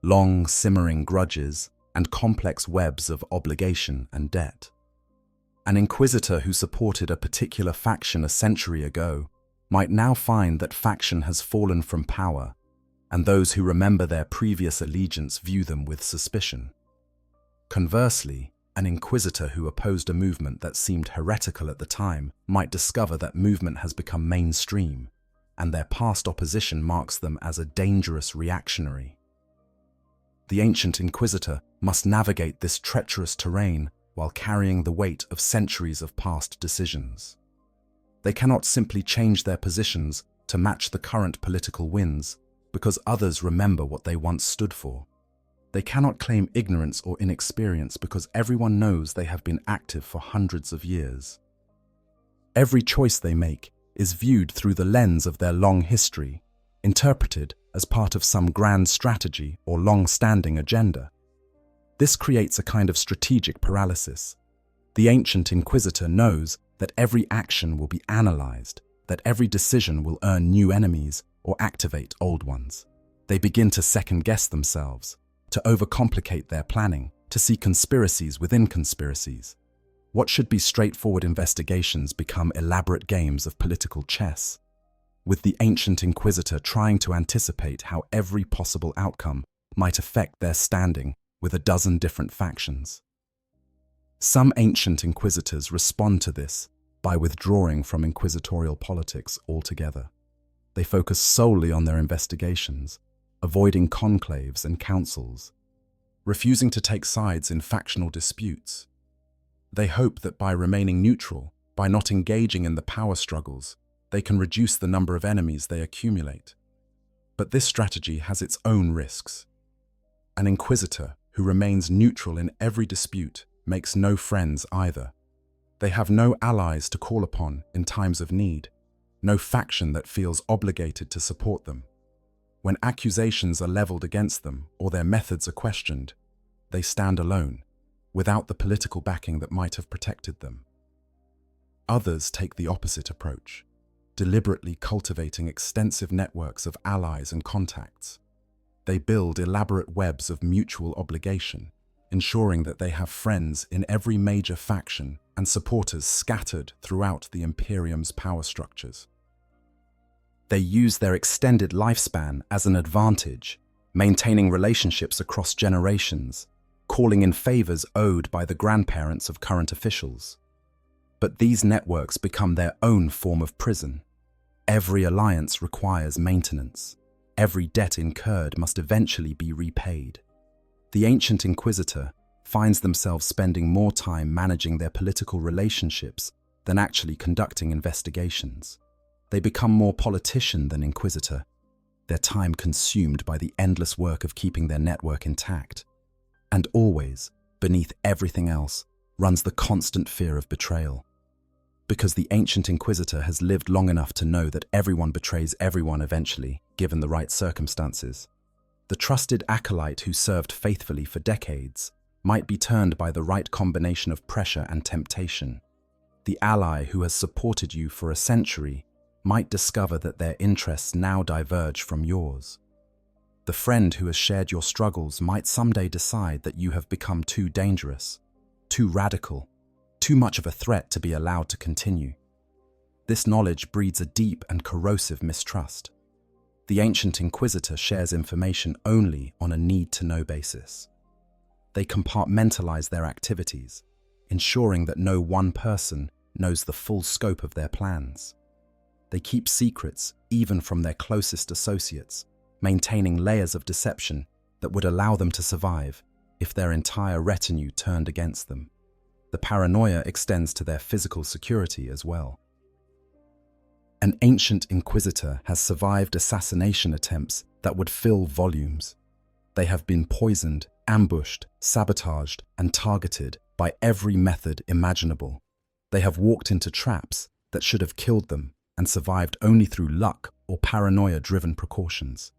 long simmering grudges, and complex webs of obligation and debt. An inquisitor who supported a particular faction a century ago might now find that faction has fallen from power, and those who remember their previous allegiance view them with suspicion. Conversely, an inquisitor who opposed a movement that seemed heretical at the time might discover that movement has become mainstream, and their past opposition marks them as a dangerous reactionary. The ancient inquisitor must navigate this treacherous terrain while carrying the weight of centuries of past decisions. They cannot simply change their positions to match the current political winds because others remember what they once stood for. They cannot claim ignorance or inexperience because everyone knows they have been active for hundreds of years. Every choice they make is viewed through the lens of their long history, interpreted as part of some grand strategy or long-standing agenda. This creates a kind of strategic paralysis. The ancient inquisitor knows that every action will be analyzed, that every decision will earn new enemies or activate old ones. They begin to second-guess themselves, to overcomplicate their planning, to see conspiracies within conspiracies. What should be straightforward investigations become elaborate games of political chess, with the ancient inquisitor trying to anticipate how every possible outcome might affect their standing with a dozen different factions. Some ancient inquisitors respond to this by withdrawing from inquisitorial politics altogether. They focus solely on their investigations, avoiding conclaves and councils, refusing to take sides in factional disputes. They hope that by remaining neutral, by not engaging in the power struggles, they can reduce the number of enemies they accumulate. But this strategy has its own risks. An inquisitor who remains neutral in every dispute makes no friends either. They have no allies to call upon in times of need, no faction that feels obligated to support them. When accusations are leveled against them or their methods are questioned, they stand alone, without the political backing that might have protected them. Others take the opposite approach, deliberately cultivating extensive networks of allies and contacts. They build elaborate webs of mutual obligation, ensuring that they have friends in every major faction and supporters scattered throughout the Imperium's power structures. They use their extended lifespan as an advantage, maintaining relationships across generations, calling in favors owed by the grandparents of current officials. But these networks become their own form of prison. Every alliance requires maintenance. Every debt incurred must eventually be repaid. The ancient inquisitor finds themselves spending more time managing their political relationships than actually conducting investigations. They become more politician than inquisitor, their time consumed by the endless work of keeping their network intact. And always, beneath everything else, runs the constant fear of betrayal. Because the ancient inquisitor has lived long enough to know that everyone betrays everyone eventually, given the right circumstances. The trusted acolyte who served faithfully for decades might be turned by the right combination of pressure and temptation. The ally who has supported you for a century might discover that their interests now diverge from yours. The friend who has shared your struggles might someday decide that you have become too dangerous, too radical, too much of a threat to be allowed to continue. This knowledge breeds a deep and corrosive mistrust. The ancient inquisitor shares information only on a need-to-know basis. They compartmentalize their activities, ensuring that no one person knows the full scope of their plans. They keep secrets even from their closest associates, maintaining layers of deception that would allow them to survive if their entire retinue turned against them. The paranoia extends to their physical security as well. An ancient inquisitor has survived assassination attempts that would fill volumes. They have been poisoned, ambushed, sabotaged, and targeted by every method imaginable. They have walked into traps that should have killed them and survived only through luck or paranoia-driven precautions.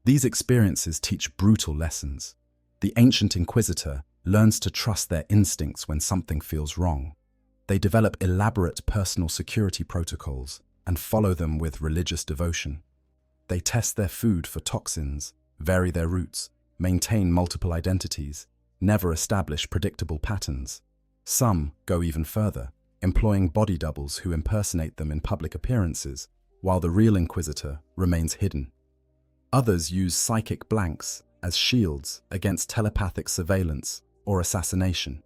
These experiences teach brutal lessons. The ancient Inquisitor learns to trust their instincts when something feels wrong. They develop elaborate personal security protocols and follow them with religious devotion. They test their food for toxins, vary their routes, maintain multiple identities, never establish predictable patterns. Some go even further, employing body doubles who impersonate them in public appearances, while the real Inquisitor remains hidden. Others use psychic blanks as shields against telepathic surveillance or assassination.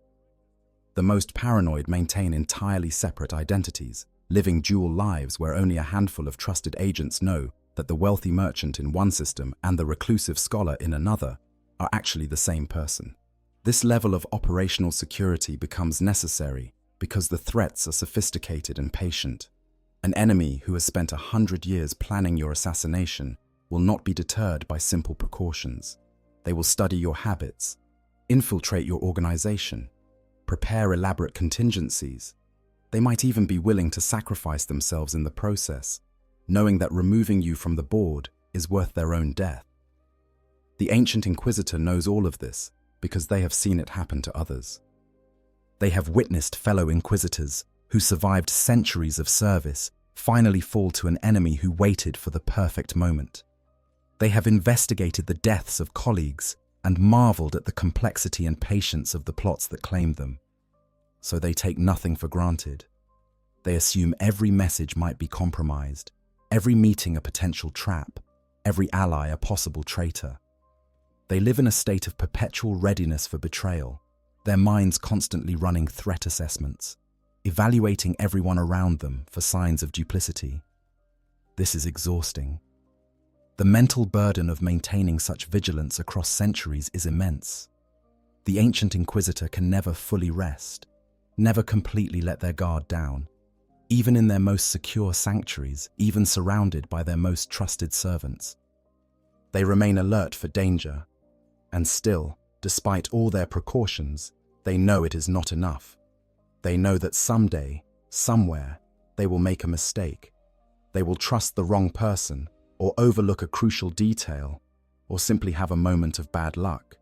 The most paranoid maintain entirely separate identities, living dual lives where only a handful of trusted agents know that the wealthy merchant in one system and the reclusive scholar in another are actually the same person. This level of operational security becomes necessary because the threats are sophisticated and patient. An enemy who has spent 100 years planning your assassination will not be deterred by simple precautions. They will study your habits, infiltrate your organization, prepare elaborate contingencies. They might even be willing to sacrifice themselves in the process, knowing that removing you from the board is worth their own death. The ancient Inquisitor knows all of this because they have seen it happen to others. They have witnessed fellow Inquisitors who survived centuries of service finally fall to an enemy who waited for the perfect moment. They have investigated the deaths of colleagues and marveled at the complexity and patience of the plots that claimed them. So they take nothing for granted. They assume every message might be compromised, every meeting a potential trap, every ally a possible traitor. They live in a state of perpetual readiness for betrayal, their minds constantly running threat assessments, evaluating everyone around them for signs of duplicity. This is exhausting. The mental burden of maintaining such vigilance across centuries is immense. The ancient Inquisitor can never fully rest, never completely let their guard down, even in their most secure sanctuaries, even surrounded by their most trusted servants. They remain alert for danger, and still, despite all their precautions, they know it is not enough. They know that someday, somewhere, they will make a mistake. They will trust the wrong person, or overlook a crucial detail, or simply have a moment of bad luck.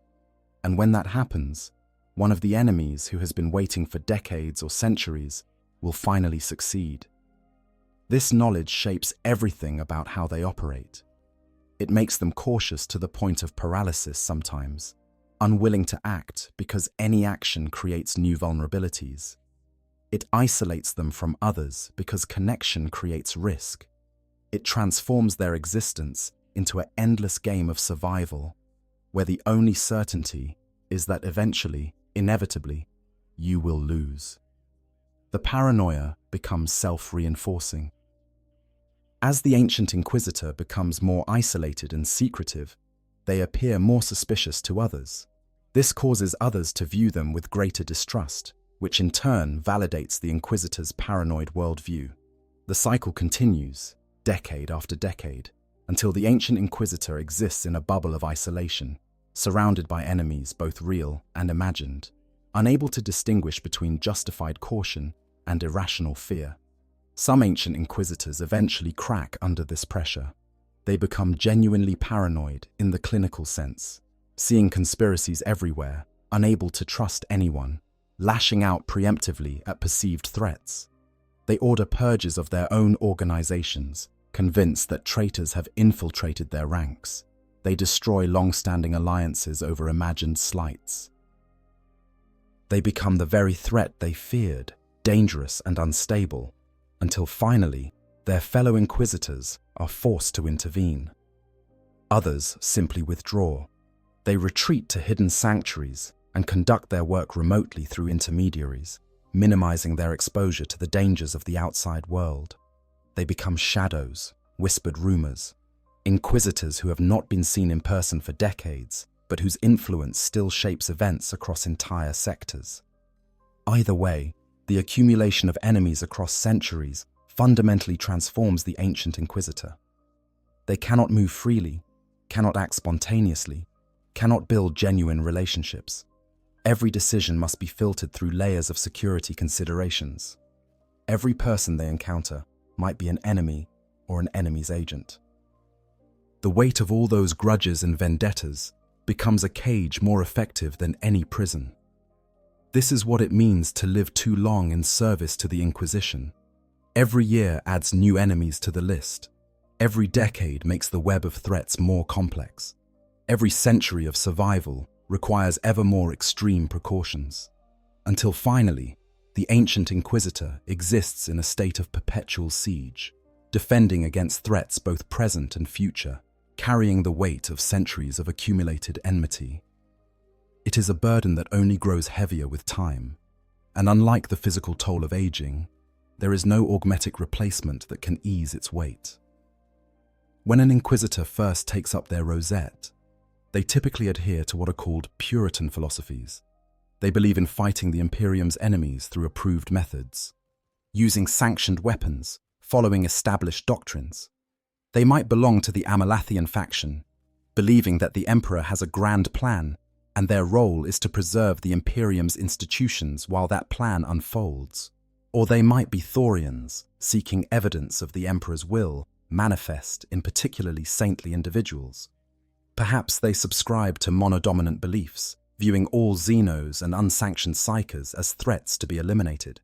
And when that happens, one of the enemies who has been waiting for decades or centuries will finally succeed. This knowledge shapes everything about how they operate. It makes them cautious to the point of paralysis sometimes, unwilling to act because any action creates new vulnerabilities. It isolates them from others because connection creates risk. It transforms their existence into an endless game of survival, where the only certainty is that eventually, inevitably, you will lose. The paranoia becomes self-reinforcing. As the ancient Inquisitor becomes more isolated and secretive, they appear more suspicious to others. This causes others to view them with greater distrust, which in turn validates the Inquisitor's paranoid worldview. The cycle continues, decade after decade, until the ancient Inquisitor exists in a bubble of isolation, surrounded by enemies both real and imagined, unable to distinguish between justified caution and irrational fear. Some ancient Inquisitors eventually crack under this pressure. They become genuinely paranoid in the clinical sense, seeing conspiracies everywhere, unable to trust anyone, lashing out preemptively at perceived threats. They order purges of their own organizations, convinced that traitors have infiltrated their ranks. They destroy long-standing alliances over imagined slights. They become the very threat they feared, dangerous and unstable, until finally, their fellow Inquisitors are forced to intervene. Others simply withdraw. They retreat to hidden sanctuaries and conduct their work remotely through intermediaries, minimizing their exposure to the dangers of the outside world. They become shadows, whispered rumors, Inquisitors who have not been seen in person for decades, but whose influence still shapes events across entire sectors. Either way, the accumulation of enemies across centuries fundamentally transforms the ancient Inquisitor. They cannot move freely, cannot act spontaneously, cannot build genuine relationships. Every decision must be filtered through layers of security considerations. Every person they encounter might be an enemy or an enemy's agent. The weight of all those grudges and vendettas becomes a cage more effective than any prison. This is what it means to live too long in service to the Inquisition. Every year adds new enemies to the list. Every decade makes the web of threats more complex. Every century of survival requires ever more extreme precautions. Until finally, the ancient Inquisitor exists in a state of perpetual siege, defending against threats both present and future, carrying the weight of centuries of accumulated enmity. It is a burden that only grows heavier with time, and unlike the physical toll of aging, there is no augmetic replacement that can ease its weight. When an Inquisitor first takes up their rosette, they typically adhere to what are called Puritan philosophies. They believe in fighting the Imperium's enemies through approved methods, using sanctioned weapons, following established doctrines. They might belong to the Amalathian faction, believing that the Emperor has a grand plan and their role is to preserve the Imperium's institutions while that plan unfolds. Or they might be Thorians, seeking evidence of the Emperor's will manifest in particularly saintly individuals. Perhaps they subscribe to monodominant beliefs, viewing all Xenos and unsanctioned psychers as threats to be eliminated.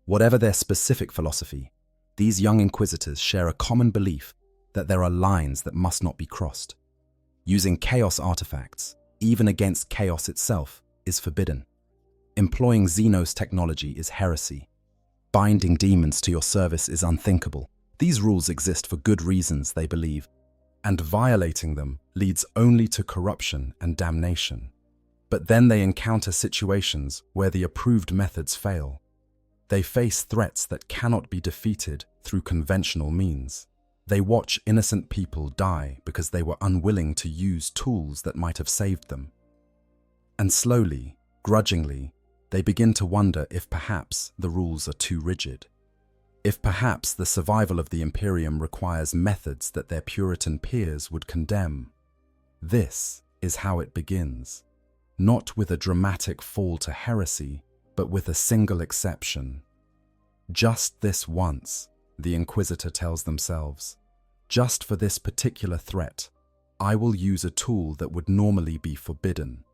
Whatever their specific philosophy, these young Inquisitors share a common belief that there are lines that must not be crossed. Using chaos artifacts, even against chaos itself, is forbidden. Employing Xenos technology is heresy. Binding demons to your service is unthinkable. These rules exist for good reasons, they believe, and violating them leads only to corruption and damnation. But then they encounter situations where the approved methods fail. They face threats that cannot be defeated through conventional means. They watch innocent people die because they were unwilling to use tools that might have saved them. And slowly, grudgingly, they begin to wonder if perhaps the rules are too rigid. If perhaps the survival of the Imperium requires methods that their Puritan peers would condemn. This is how it begins. Not with a dramatic fall to heresy, but with a single exception. Just this once, the Inquisitor tells themselves, just for this particular threat, I will use a tool that would normally be forbidden.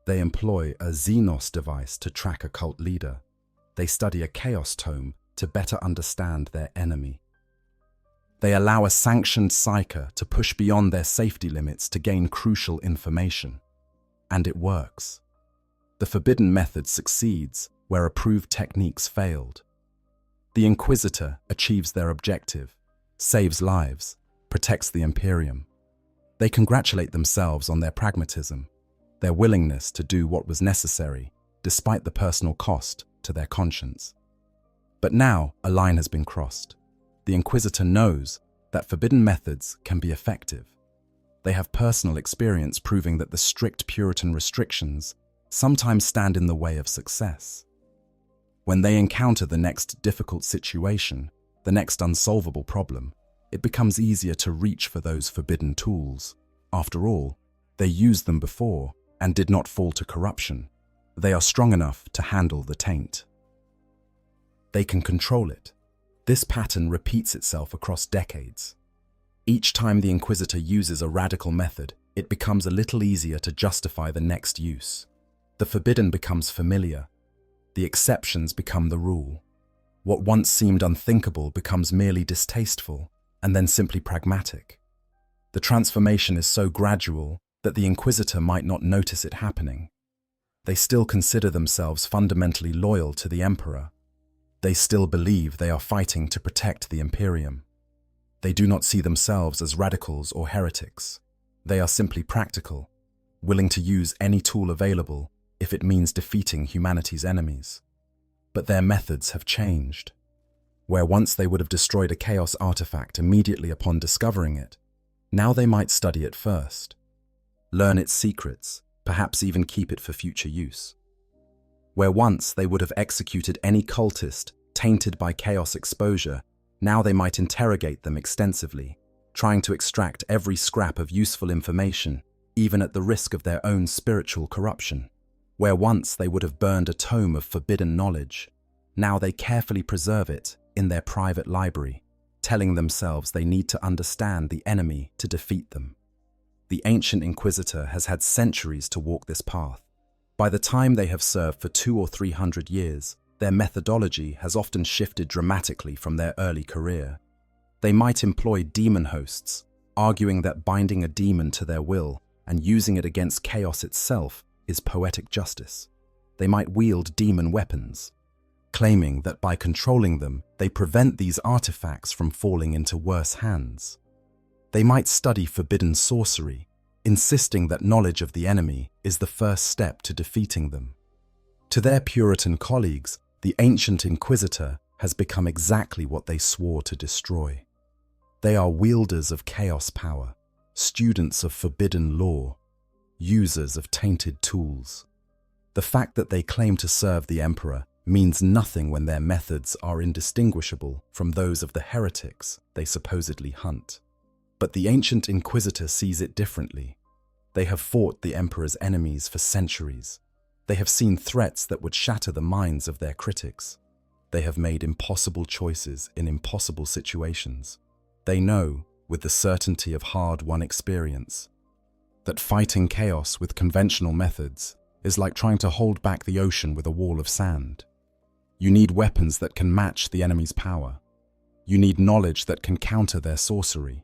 They employ a Xenos device to track a cult leader. They study a chaos tome to better understand their enemy. They allow a sanctioned psyker to push beyond their safety limits to gain crucial information. And it works. The forbidden method succeeds where approved techniques failed. The Inquisitor achieves their objective, saves lives, protects the Imperium. They congratulate themselves on their pragmatism, their willingness to do what was necessary, despite the personal cost to their conscience. But now a line has been crossed. The Inquisitor knows that forbidden methods can be effective. They have personal experience proving that the strict Puritan restrictions sometimes stand in the way of success. When they encounter the next difficult situation, the next unsolvable problem, it becomes easier to reach for those forbidden tools. After all, they used them before and did not fall to corruption. They are strong enough to handle the taint. They can control it. This pattern repeats itself across decades. Each time the Inquisitor uses a radical method, it becomes a little easier to justify the next use. The forbidden becomes familiar. The exceptions become the rule. What once seemed unthinkable becomes merely distasteful, and then simply pragmatic. The transformation is so gradual that the Inquisitor might not notice it happening. They still consider themselves fundamentally loyal to the Emperor. They still believe they are fighting to protect the Imperium. They do not see themselves as radicals or heretics. They are simply practical, willing to use any tool available if it means defeating humanity's enemies. But their methods have changed. Where once they would have destroyed a chaos artifact immediately upon discovering it, now they might study it first, learn its secrets, perhaps even keep it for future use. Where once they would have executed any cultist tainted by chaos exposure, now they might interrogate them extensively, trying to extract every scrap of useful information, even at the risk of their own spiritual corruption. Where once they would have burned a tome of forbidden knowledge, now they carefully preserve it in their private library, telling themselves they need to understand the enemy to defeat them. The ancient Inquisitor has had centuries to walk this path. By the time they have served for 200 or 300 years, their methodology has often shifted dramatically from their early career. They might employ demon hosts, arguing that binding a demon to their will and using it against chaos itself is poetic justice. They might wield demon weapons, claiming that by controlling them, they prevent these artifacts from falling into worse hands. They might study forbidden sorcery, insisting that knowledge of the enemy is the first step to defeating them. To their Puritan colleagues, the ancient Inquisitor has become exactly what they swore to destroy. They are wielders of chaos power, students of forbidden law, users of tainted tools. The fact that they claim to serve the Emperor means nothing when their methods are indistinguishable from those of the heretics they supposedly hunt. But the ancient Inquisitor sees it differently. They have fought the Emperor's enemies for centuries. They have seen threats that would shatter the minds of their critics. They have made impossible choices in impossible situations. They know, with the certainty of hard-won experience, that fighting chaos with conventional methods is like trying to hold back the ocean with a wall of sand. You need weapons that can match the enemy's power. You need knowledge that can counter their sorcery.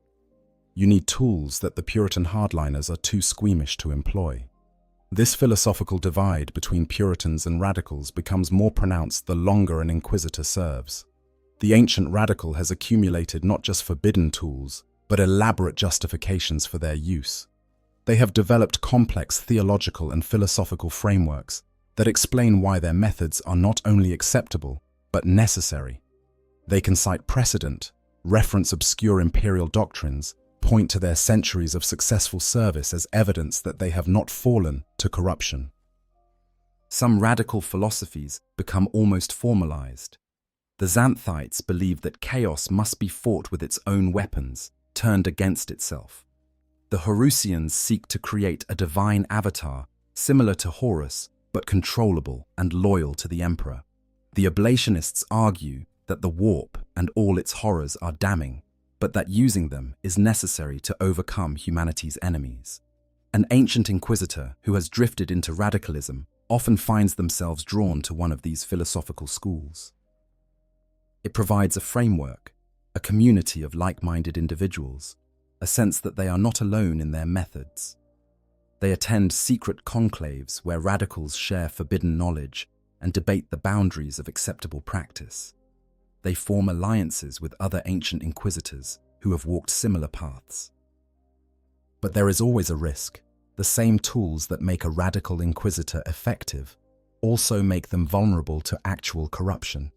You need tools that the Puritan hardliners are too squeamish to employ. This philosophical divide between Puritans and radicals becomes more pronounced the longer an Inquisitor serves. The ancient radical has accumulated not just forbidden tools, but elaborate justifications for their use. They have developed complex theological and philosophical frameworks that explain why their methods are not only acceptable, but necessary. They can cite precedent, reference obscure imperial doctrines, point to their centuries of successful service as evidence that they have not fallen to corruption. Some radical philosophies become almost formalized. The Xanthites believe that chaos must be fought with its own weapons, turned against itself. The Horusians seek to create a divine avatar, similar to Horus, but controllable and loyal to the Emperor. The Ablationists argue that the warp and all its horrors are damning, but that using them is necessary to overcome humanity's enemies. An ancient Inquisitor who has drifted into radicalism often finds themselves drawn to one of these philosophical schools. It provides a framework, a community of like-minded individuals, a sense that they are not alone in their methods. They attend secret conclaves where radicals share forbidden knowledge and debate the boundaries of acceptable practice. They form alliances with other ancient Inquisitors who have walked similar paths. But there is always a risk. The same tools that make a radical Inquisitor effective also make them vulnerable to actual corruption.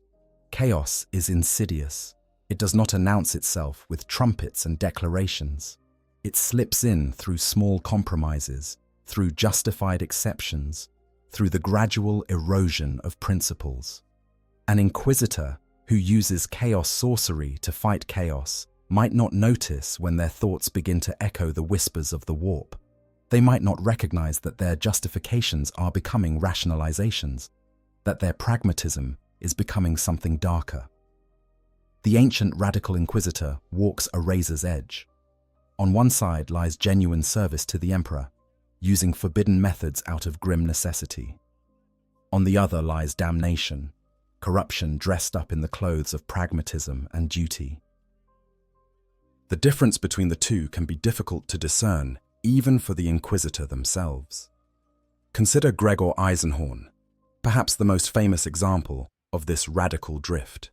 Chaos is insidious. It does not announce itself with trumpets and declarations. It slips in through small compromises, through justified exceptions, through the gradual erosion of principles. An Inquisitor who uses chaos sorcery to fight chaos might not notice when their thoughts begin to echo the whispers of the warp. They might not recognize that their justifications are becoming rationalizations, that their pragmatism is becoming something darker. The ancient radical Inquisitor walks a razor's edge. On one side lies genuine service to the Emperor, using forbidden methods out of grim necessity. On the other lies damnation, corruption dressed up in the clothes of pragmatism and duty. The difference between the two can be difficult to discern, even for the Inquisitor themselves. Consider Gregor Eisenhorn, perhaps the most famous example of this radical drift.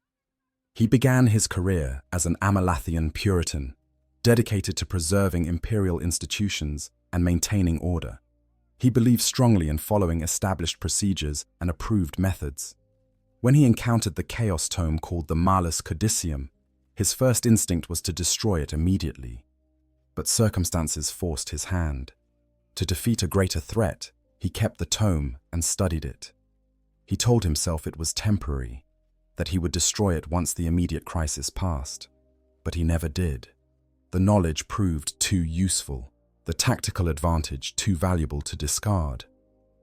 He began his career as an Amelathian Puritan, dedicated to preserving imperial institutions and maintaining order. He believed strongly in following established procedures and approved methods. When he encountered the chaos tome called the Malus Codicium, his first instinct was to destroy it immediately. But circumstances forced his hand. To defeat a greater threat, he kept the tome and studied it. He told himself it was temporary, that he would destroy it once the immediate crisis passed. But he never did. The knowledge proved too useful, the tactical advantage too valuable to discard.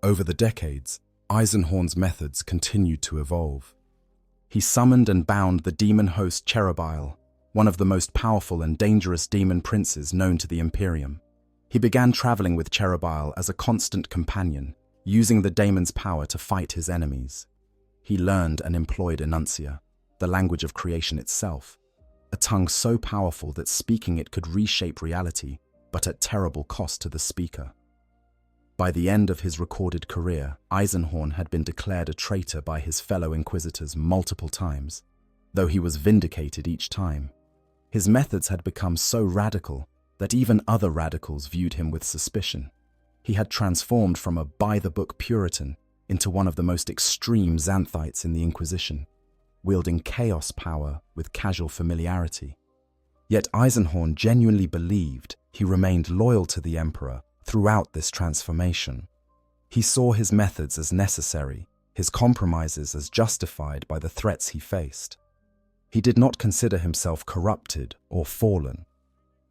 Over the decades, Eisenhorn's methods continued to evolve. He summoned and bound the demon host Cherubile, one of the most powerful and dangerous demon princes known to the Imperium. He began traveling with Cherubile as a constant companion, using the daemon's power to fight his enemies. He learned and employed Enuncia, the language of creation itself, a tongue so powerful that speaking it could reshape reality, but at terrible cost to the speaker. By the end of his recorded career, Eisenhorn had been declared a traitor by his fellow Inquisitors multiple times, though he was vindicated each time. His methods had become so radical that even other radicals viewed him with suspicion. He had transformed from a by-the-book Puritan into one of the most extreme Xanthites in the Inquisition, wielding chaos power with casual familiarity. Yet Eisenhorn genuinely believed he remained loyal to the Emperor throughout this transformation. He saw his methods as necessary, his compromises as justified by the threats he faced. He did not consider himself corrupted or fallen.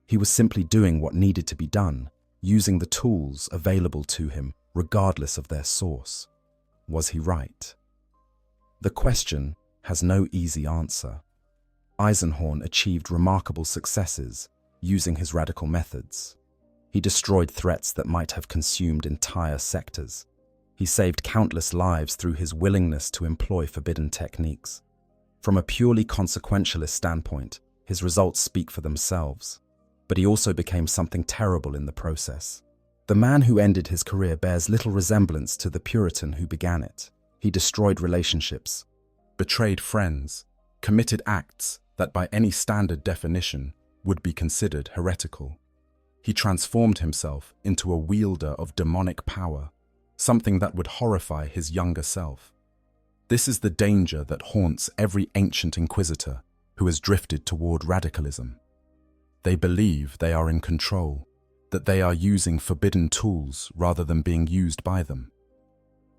He was simply doing what needed to be done, using the tools available to him regardless of their source. Was he right? The question has no easy answer. Eisenhorn achieved remarkable successes using his radical methods. He destroyed threats that might have consumed entire sectors. He saved countless lives through his willingness to employ forbidden techniques. From a purely consequentialist standpoint, his results speak for themselves. But he also became something terrible in the process. The man who ended his career bears little resemblance to the Puritan who began it. He destroyed relationships, betrayed friends, committed acts that by any standard definition would be considered heretical. He transformed himself into a wielder of demonic power, something that would horrify his younger self. This is the danger that haunts every ancient Inquisitor who has drifted toward radicalism. They believe they are in control, that they are using forbidden tools rather than being used by them.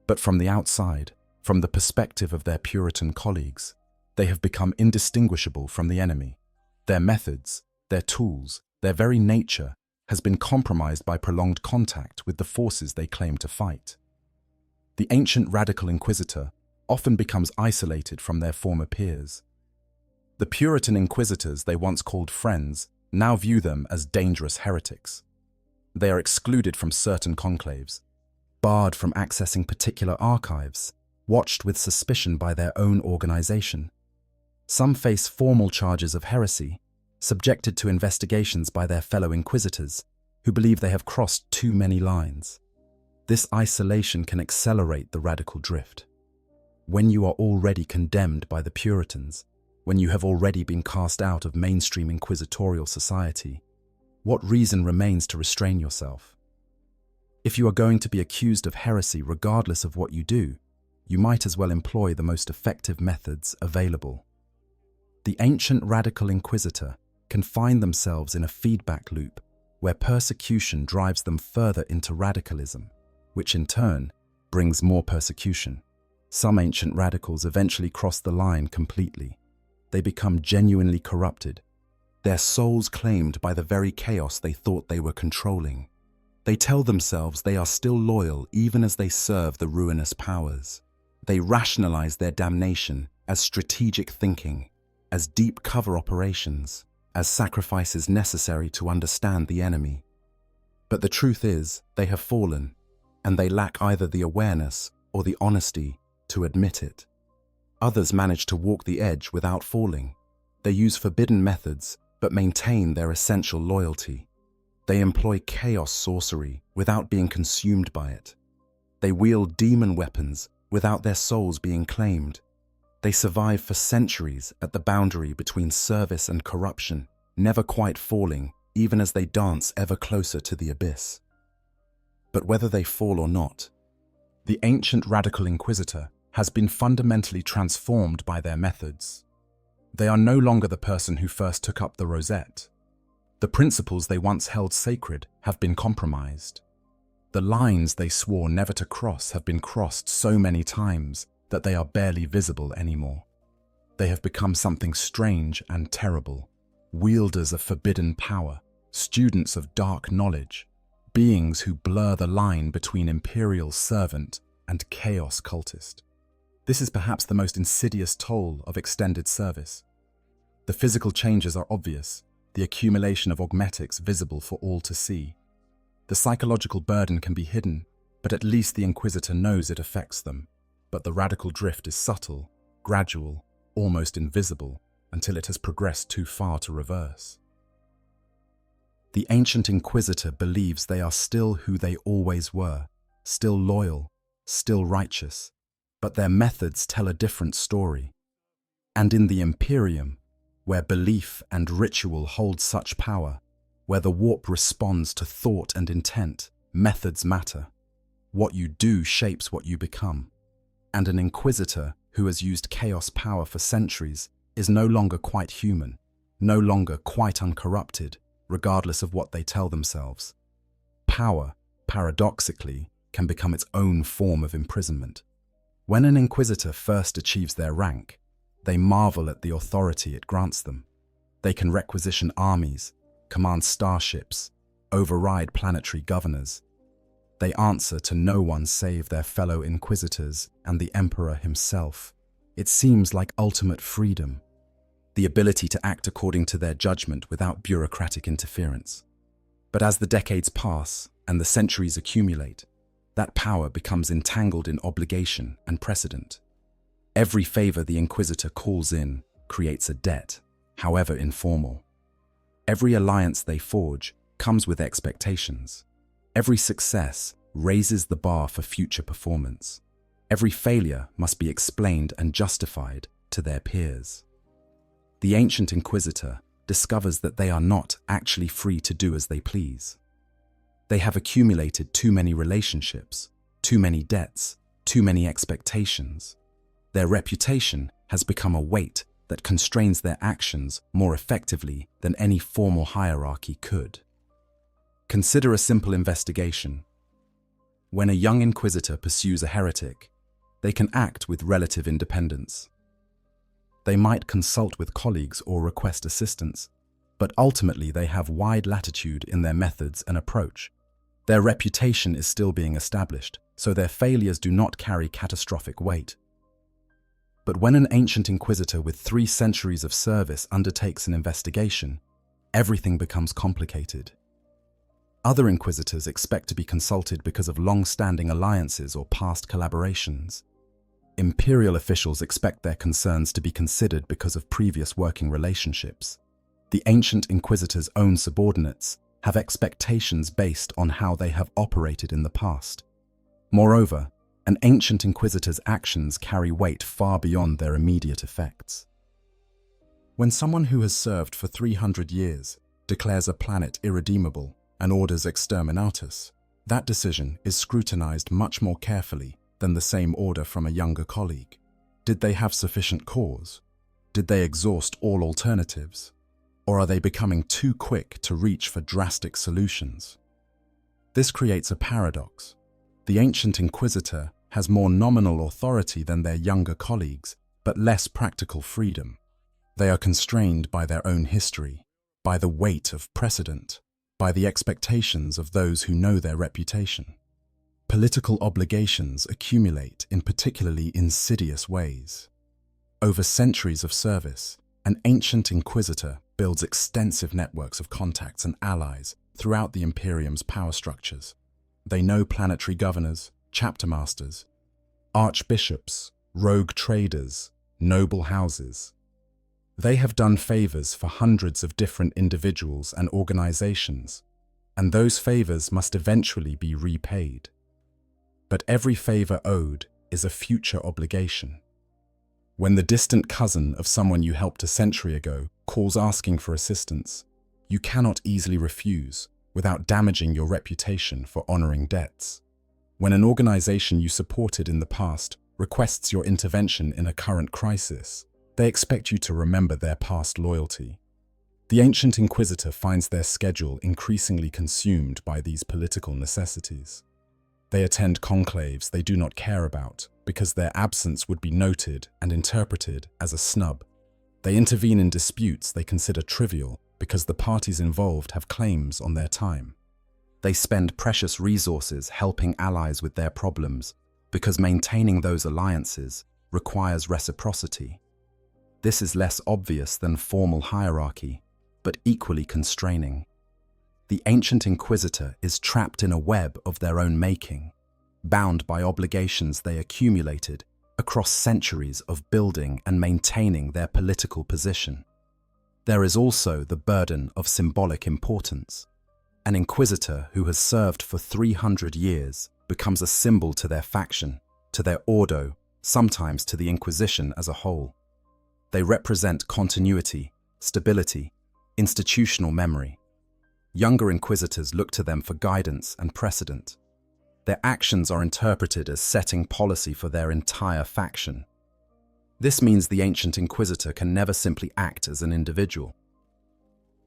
But from the outside, from the perspective of their Puritan colleagues, they have become indistinguishable from the enemy. Their methods, their tools, their very nature has been compromised by prolonged contact with the forces they claim to fight. The ancient radical Inquisitor often becomes isolated from their former peers. The Puritan Inquisitors they once called friends now view them as dangerous heretics. They are excluded from certain conclaves, barred from accessing particular archives, watched with suspicion by their own organization. Some face formal charges of heresy, subjected to investigations by their fellow Inquisitors, who believe they have crossed too many lines. This isolation can accelerate the radical drift. When you are already condemned by the Puritans, when you have already been cast out of mainstream inquisitorial society, what reason remains to restrain yourself? If you are going to be accused of heresy regardless of what you do, you might as well employ the most effective methods available. The ancient radical Inquisitor can find themselves in a feedback loop where persecution drives them further into radicalism, which in turn brings more persecution. Some ancient radicals eventually cross the line completely. They become genuinely corrupted, their souls claimed by the very chaos they thought they were controlling. They tell themselves they are still loyal even as they serve the ruinous powers. They rationalize their damnation as strategic thinking, as deep cover operations, as sacrifices necessary to understand the enemy. But the truth is, they have fallen, and they lack either the awareness or the honesty to admit it. Others manage to walk the edge without falling. They use forbidden methods, but maintain their essential loyalty. They employ chaos sorcery without being consumed by it. They wield demon weapons without their souls being claimed. They survive for centuries at the boundary between service and corruption, never quite falling, even as they dance ever closer to the abyss. But whether they fall or not, the ancient radical Inquisitor has been fundamentally transformed by their methods. They are no longer the person who first took up the rosette. The principles they once held sacred have been compromised. The lines they swore never to cross have been crossed so many times that they are barely visible anymore. They have become something strange and terrible, wielders of forbidden power, students of dark knowledge, beings who blur the line between imperial servant and chaos cultist. This is perhaps the most insidious toll of extended service. The physical changes are obvious, the accumulation of augmetics visible for all to see. The psychological burden can be hidden, but at least the Inquisitor knows it affects them. But the radical drift is subtle, gradual, almost invisible, until it has progressed too far to reverse. The ancient Inquisitor believes they are still who they always were, still loyal, still righteous, but their methods tell a different story. And in the Imperium, where belief and ritual hold such power, where the warp responds to thought and intent, methods matter. What you do shapes what you become. And an Inquisitor who has used chaos power for centuries is no longer quite human, no longer quite uncorrupted, regardless of what they tell themselves. Power, paradoxically, can become its own form of imprisonment. When an Inquisitor first achieves their rank, they marvel at the authority it grants them. They can requisition armies, command starships, override planetary governors. They answer to no one save their fellow Inquisitors and the Emperor himself. It seems like ultimate freedom, the ability to act according to their judgment without bureaucratic interference. But as the decades pass and the centuries accumulate, that power becomes entangled in obligation and precedent. Every favor the Inquisitor calls in creates a debt, however informal. Every alliance they forge comes with expectations. Every success raises the bar for future performance. Every failure must be explained and justified to their peers. The ancient Inquisitor discovers that they are not actually free to do as they please. They have accumulated too many relationships, too many debts, too many expectations. Their reputation has become a weight that constrains their actions more effectively than any formal hierarchy could. Consider a simple investigation. When a young Inquisitor pursues a heretic, they can act with relative independence. They might consult with colleagues or request assistance, but ultimately they have wide latitude in their methods and approach. Their reputation is still being established, so their failures do not carry catastrophic weight. But when an ancient Inquisitor with 3 centuries of service undertakes an investigation, everything becomes complicated. Other Inquisitors expect to be consulted because of long-standing alliances or past collaborations. Imperial officials expect their concerns to be considered because of previous working relationships. The ancient Inquisitor's own subordinates have expectations based on how they have operated in the past. Moreover, an ancient Inquisitor's actions carry weight far beyond their immediate effects. When someone who has served for 300 years declares a planet irredeemable and orders exterminatus, that decision is scrutinized much more carefully than the same order from a younger colleague. Did they have sufficient cause? Did they exhaust all alternatives? Or are they becoming too quick to reach for drastic solutions? This creates a paradox. The ancient Inquisitor has more nominal authority than their younger colleagues, but less practical freedom. They are constrained by their own history, by the weight of precedent, by the expectations of those who know their reputation. Political obligations accumulate in particularly insidious ways. Over centuries of service, an ancient Inquisitor builds extensive networks of contacts and allies throughout the Imperium's power structures. They know planetary governors, chapter masters, archbishops, rogue traders, noble houses. They have done favors for hundreds of different individuals and organizations, and those favors must eventually be repaid. But every favor owed is a future obligation. When the distant cousin of someone you helped a century ago calls asking for assistance, you cannot easily refuse without damaging your reputation for honoring debts. When an organization you supported in the past requests your intervention in a current crisis, they expect you to remember their past loyalty. The ancient Inquisitor finds their schedule increasingly consumed by these political necessities. They attend conclaves they do not care about because their absence would be noted and interpreted as a snub. They intervene in disputes they consider trivial because the parties involved have claims on their time. They spend precious resources helping allies with their problems because maintaining those alliances requires reciprocity. This is less obvious than formal hierarchy, but equally constraining. The ancient Inquisitor is trapped in a web of their own making, bound by obligations they accumulated across centuries of building and maintaining their political position. There is also the burden of symbolic importance. An Inquisitor who has served for 300 years becomes a symbol to their faction, to their ordo, sometimes to the Inquisition as a whole. They represent continuity, stability, institutional memory. Younger Inquisitors look to them for guidance and precedent. Their actions are interpreted as setting policy for their entire faction. This means the ancient Inquisitor can never simply act as an individual.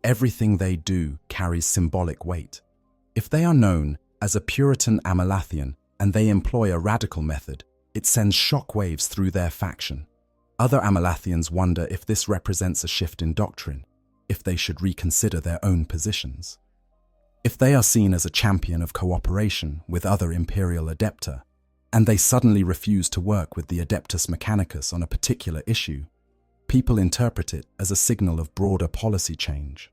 Everything they do carries symbolic weight. If they are known as a Puritan Amalathian and they employ a radical method, it sends shockwaves through their faction. Other Amalathians wonder if this represents a shift in doctrine, if they should reconsider their own positions. If they are seen as a champion of cooperation with other Imperial Adepta, and they suddenly refuse to work with the Adeptus Mechanicus on a particular issue, people interpret it as a signal of broader policy change.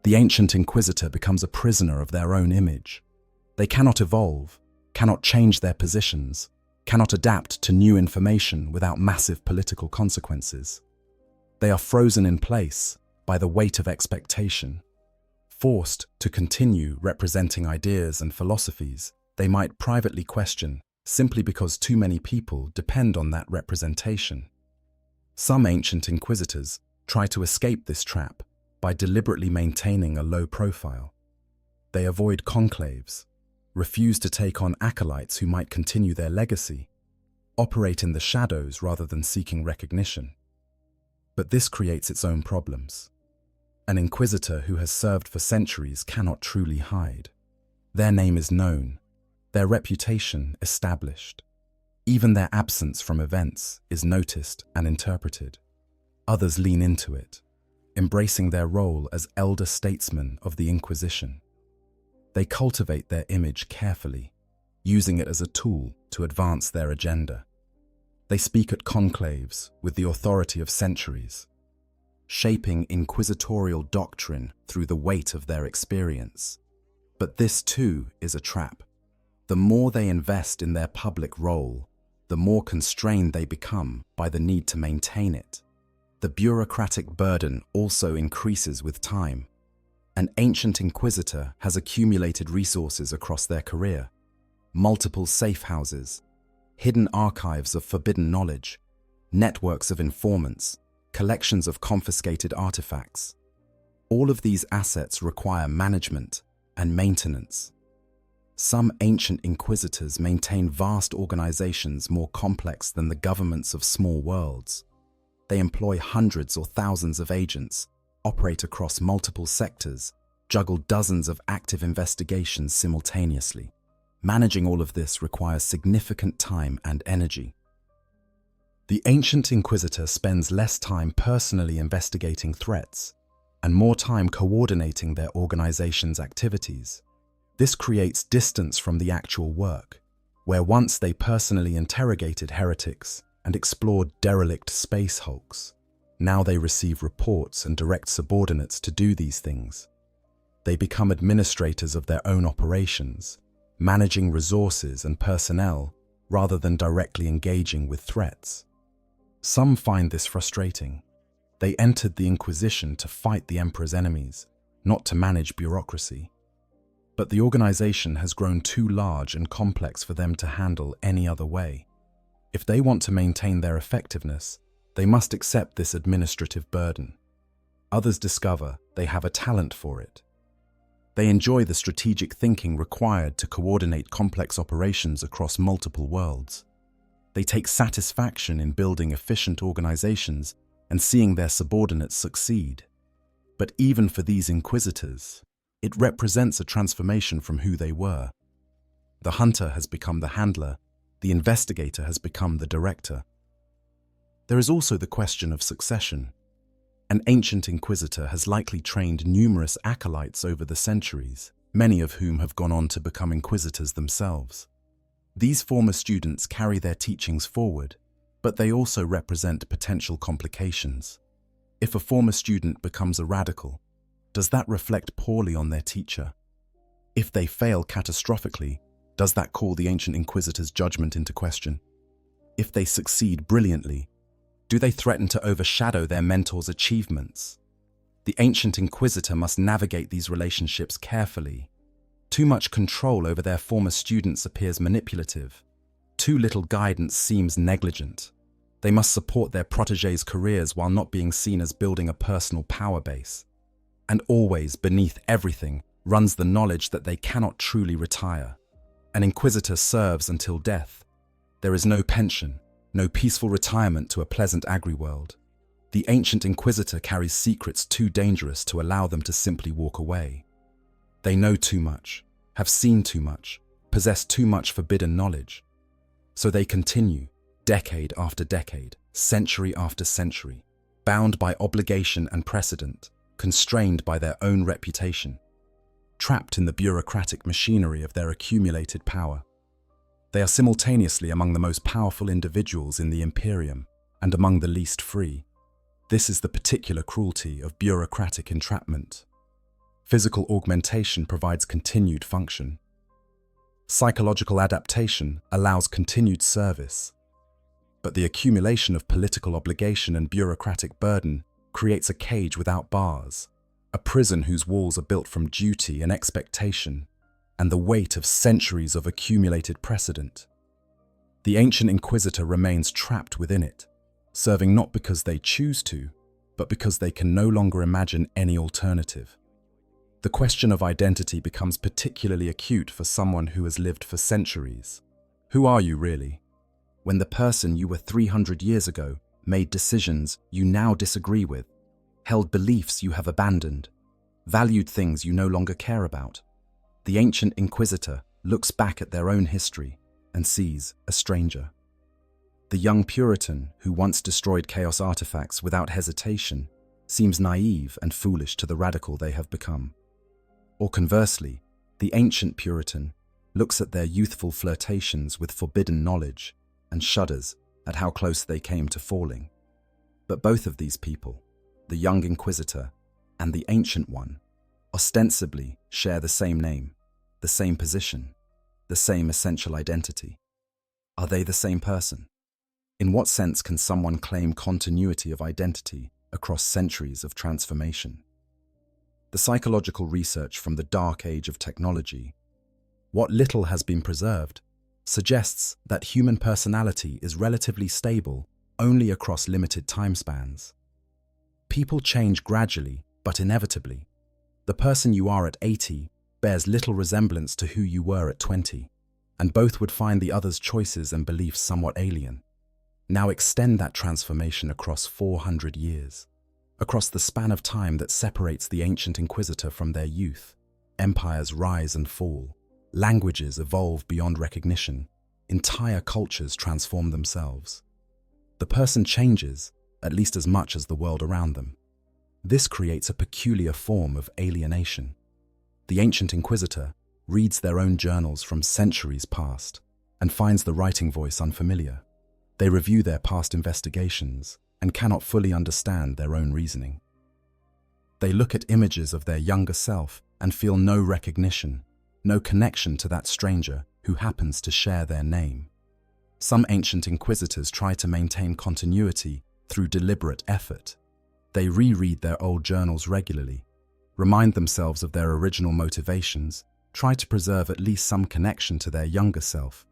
The ancient Inquisitor becomes a prisoner of their own image. They cannot evolve, cannot change their positions, cannot adapt to new information without massive political consequences. They are frozen in place by the weight of expectation. Forced to continue representing ideas and philosophies they might privately question simply because too many people depend on that representation. Some ancient Inquisitors try to escape this trap by deliberately maintaining a low profile. They avoid conclaves, refuse to take on acolytes who might continue their legacy, operate in the shadows rather than seeking recognition. But this creates its own problems. An Inquisitor who has served for centuries cannot truly hide. Their name is known, their reputation established. Even their absence from events is noticed and interpreted. Others lean into it, embracing their role as elder statesmen of the Inquisition. They cultivate their image carefully, using it as a tool to advance their agenda. They speak at conclaves with the authority of centuries, shaping inquisitorial doctrine through the weight of their experience. But this too is a trap. The more they invest in their public role, the more constrained they become by the need to maintain it. The bureaucratic burden also increases with time. An ancient Inquisitor has accumulated resources across their career, multiple safe houses, hidden archives of forbidden knowledge, networks of informants, collections of confiscated artifacts. All of these assets require management and maintenance. Some ancient Inquisitors maintain vast organizations more complex than the governments of small worlds. They employ hundreds or thousands of agents, operate across multiple sectors, juggle dozens of active investigations simultaneously. Managing all of this requires significant time and energy. The ancient Inquisitor spends less time personally investigating threats and more time coordinating their organization's activities. This creates distance from the actual work, where once they personally interrogated heretics and explored derelict space hulks, now they receive reports and direct subordinates to do these things. They become administrators of their own operations, managing resources and personnel rather than directly engaging with threats. Some find this frustrating. They entered the Inquisition to fight the Emperor's enemies, not to manage bureaucracy. But the organization has grown too large and complex for them to handle any other way. If they want to maintain their effectiveness, they must accept this administrative burden. Others discover they have a talent for it. They enjoy the strategic thinking required to coordinate complex operations across multiple worlds. They take satisfaction in building efficient organizations and seeing their subordinates succeed. But even for these Inquisitors, it represents a transformation from who they were. The hunter has become the handler, the investigator has become the director. There is also the question of succession. An ancient Inquisitor has likely trained numerous acolytes over the centuries, many of whom have gone on to become Inquisitors themselves. These former students carry their teachings forward, but they also represent potential complications. If a former student becomes a radical, does that reflect poorly on their teacher? If they fail catastrophically, does that call the ancient Inquisitor's judgment into question? If they succeed brilliantly, do they threaten to overshadow their mentor's achievements? The ancient Inquisitor must navigate these relationships carefully. Too much control over their former students appears manipulative. Too little guidance seems negligent. They must support their protégés' careers while not being seen as building a personal power base. And always, beneath everything, runs the knowledge that they cannot truly retire. An Inquisitor serves until death. There is no pension, no peaceful retirement to a pleasant agri-world. The ancient Inquisitor carries secrets too dangerous to allow them to simply walk away. They know too much, have seen too much, possess too much forbidden knowledge. So they continue, decade after decade, century after century, bound by obligation and precedent, constrained by their own reputation, trapped in the bureaucratic machinery of their accumulated power. They are simultaneously among the most powerful individuals in the Imperium and among the least free. This is the particular cruelty of bureaucratic entrapment. Physical augmentation provides continued function. Psychological adaptation allows continued service. But the accumulation of political obligation and bureaucratic burden creates a cage without bars, a prison whose walls are built from duty and expectation, and the weight of centuries of accumulated precedent. The ancient Inquisitor remains trapped within it, serving not because they choose to, but because they can no longer imagine any alternative. The question of identity becomes particularly acute for someone who has lived for centuries. Who are you really? When the person you were 300 years ago made decisions you now disagree with, held beliefs you have abandoned, valued things you no longer care about, the ancient Inquisitor looks back at their own history and sees a stranger. The young Puritan who once destroyed chaos artifacts without hesitation seems naive and foolish to the radical they have become. Or conversely, the ancient Puritan looks at their youthful flirtations with forbidden knowledge and shudders at how close they came to falling. But both of these people, the young Inquisitor and the ancient one, ostensibly share the same name, the same position, the same essential identity. Are they the same person? In what sense can someone claim continuity of identity across centuries of transformation? The psychological research from the dark age of technology, what little has been preserved, suggests that human personality is relatively stable only across limited time spans. People change gradually, but inevitably. The person you are at 80 bears little resemblance to who you were at 20, and both would find the other's choices and beliefs somewhat alien. Now extend that transformation across 400 years. Across the span of time that separates the ancient Inquisitor from their youth, empires rise and fall, languages evolve beyond recognition, entire cultures transform themselves. The person changes, at least as much as the world around them. This creates a peculiar form of alienation. The ancient Inquisitor reads their own journals from centuries past and finds the writing voice unfamiliar. They review their past investigations and cannot fully understand their own reasoning. They look at images of their younger self and feel no recognition, no connection to that stranger who happens to share their name. Some ancient Inquisitors try to maintain continuity through deliberate effort. They reread their old journals regularly, remind themselves of their original motivations, try to preserve at least some connection to their younger self.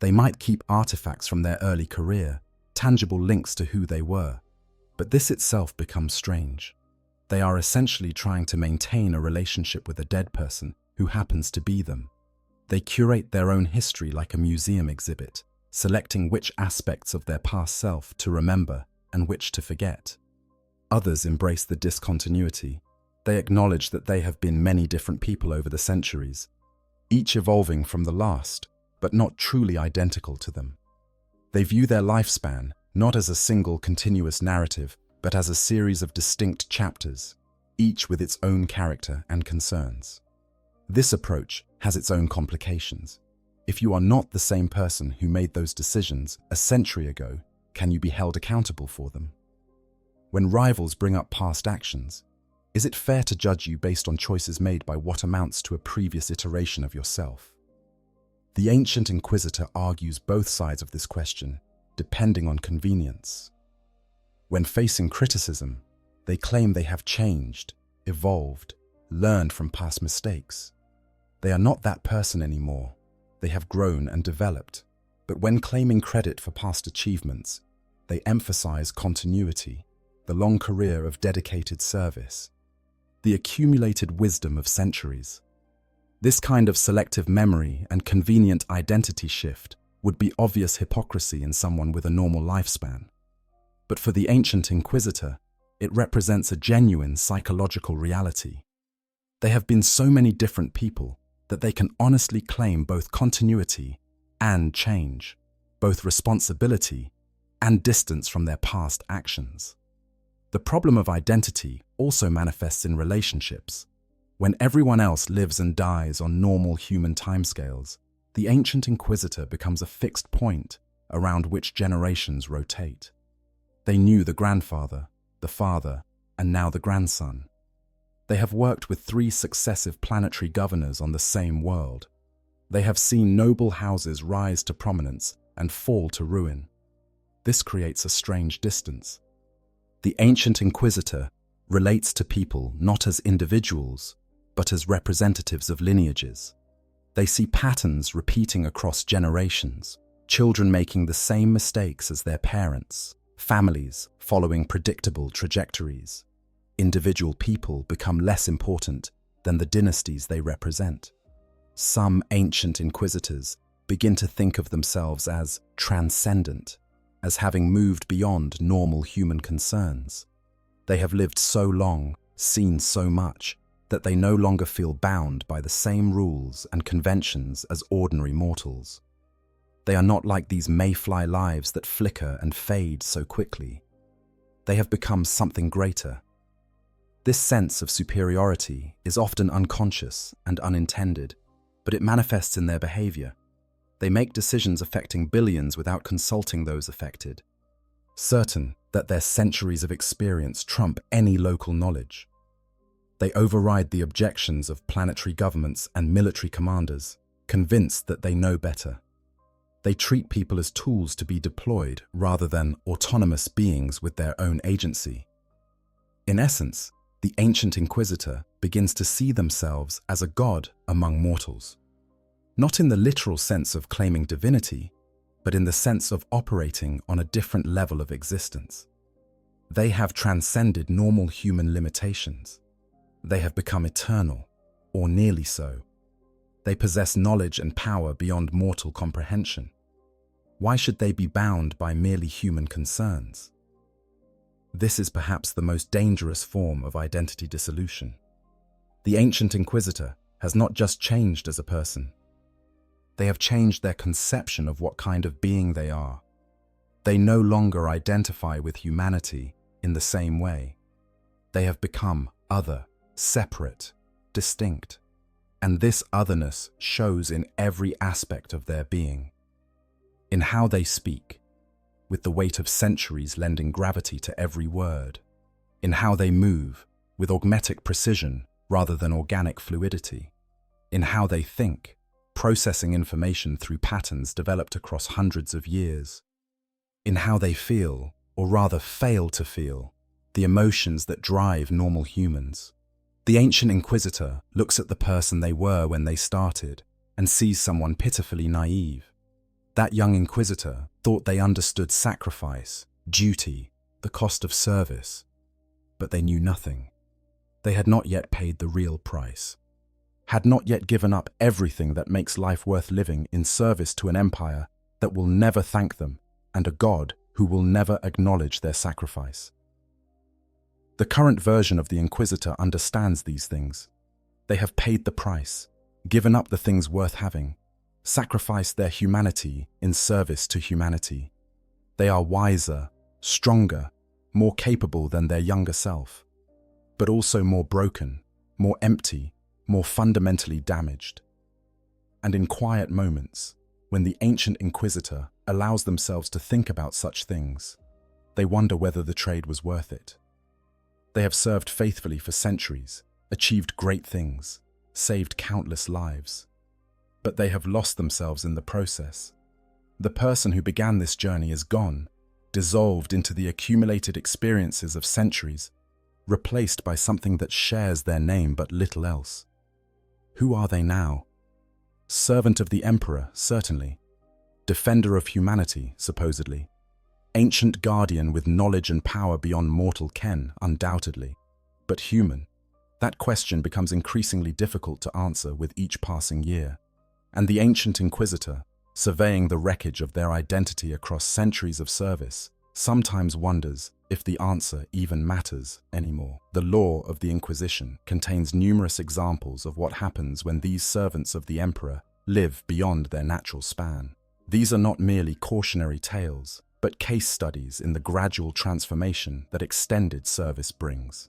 They might keep artifacts from their early career, tangible links to who they were, but this itself becomes strange. They are essentially trying to maintain a relationship with a dead person who happens to be them. They curate their own history like a museum exhibit, selecting which aspects of their past self to remember and which to forget. Others embrace the discontinuity. They acknowledge that they have been many different people over the centuries, each evolving from the last, but not truly identical to them. They view their lifespan not as a single continuous narrative, but as a series of distinct chapters, each with its own character and concerns. This approach has its own complications. If you are not the same person who made those decisions a century ago, can you be held accountable for them? When rivals bring up past actions, is it fair to judge you based on choices made by what amounts to a previous iteration of yourself? The ancient Inquisitor argues both sides of this question, depending on convenience. When facing criticism, they claim they have changed, evolved, learned from past mistakes. They are not that person anymore. They have grown and developed. But when claiming credit for past achievements, they emphasize continuity, the long career of dedicated service, the accumulated wisdom of centuries. This kind of selective memory and convenient identity shift would be obvious hypocrisy in someone with a normal lifespan. But for the ancient Inquisitor, it represents a genuine psychological reality. They have been so many different people that they can honestly claim both continuity and change, both responsibility and distance from their past actions. The problem of identity also manifests in relationships. When everyone else lives and dies on normal human timescales, the ancient Inquisitor becomes a fixed point around which generations rotate. They knew the grandfather, the father, and now the grandson. They have worked with 3 successive planetary governors on the same world. They have seen noble houses rise to prominence and fall to ruin. This creates a strange distance. The ancient Inquisitor relates to people not as individuals, but as representatives of lineages. They see patterns repeating across generations, children making the same mistakes as their parents, families following predictable trajectories. Individual people become less important than the dynasties they represent. Some ancient Inquisitors begin to think of themselves as transcendent, as having moved beyond normal human concerns. They have lived so long, seen so much, that they no longer feel bound by the same rules and conventions as ordinary mortals. They are not like these mayfly lives that flicker and fade so quickly. They have become something greater. This sense of superiority is often unconscious and unintended, but it manifests in their behavior. They make decisions affecting billions without consulting those affected, certain that their centuries of experience trump any local knowledge. They override the objections of planetary governments and military commanders, convinced that they know better. They treat people as tools to be deployed rather than autonomous beings with their own agency. In essence, the ancient Inquisitor begins to see themselves as a god among mortals. Not in the literal sense of claiming divinity, but in the sense of operating on a different level of existence. They have transcended normal human limitations. They have become eternal, or nearly so. They possess knowledge and power beyond mortal comprehension. Why should they be bound by merely human concerns? This is perhaps the most dangerous form of identity dissolution. The ancient Inquisitor has not just changed as a person. They have changed their conception of what kind of being they are. They no longer identify with humanity in the same way. They have become other, separate, distinct, and this otherness shows in every aspect of their being. In how they speak, with the weight of centuries lending gravity to every word. In how they move, with augmetic precision rather than organic fluidity. In how they think, processing information through patterns developed across hundreds of years. In how they feel, or rather fail to feel, the emotions that drive normal humans. The ancient Inquisitor looks at the person they were when they started and sees someone pitifully naive. That young Inquisitor thought they understood sacrifice, duty, the cost of service, but they knew nothing. They had not yet paid the real price, had not yet given up everything that makes life worth living in service to an empire that will never thank them and a God who will never acknowledge their sacrifice. The current version of the Inquisitor understands these things. They have paid the price, given up the things worth having, sacrificed their humanity in service to humanity. They are wiser, stronger, more capable than their younger self, but also more broken, more empty, more fundamentally damaged. And in quiet moments, When the ancient Inquisitor allows themselves to think about such things, they wonder whether the trade was worth it. They have served faithfully for centuries, achieved great things, saved countless lives. But they have lost themselves in the process. The person who began this journey is gone, dissolved into the accumulated experiences of centuries, replaced by something that shares their name but little else. Who are they now? Servant of the Emperor, certainly. Defender of humanity, supposedly. Ancient guardian with knowledge and power beyond mortal ken, undoubtedly. But human? That question becomes increasingly difficult to answer with each passing year. And the ancient Inquisitor, surveying the wreckage of their identity across centuries of service, sometimes wonders if the answer even matters anymore. The law of the Inquisition contains numerous examples of what happens when these servants of the Emperor live beyond their natural span. These are not merely cautionary tales, but case studies in the gradual transformation that extended service brings.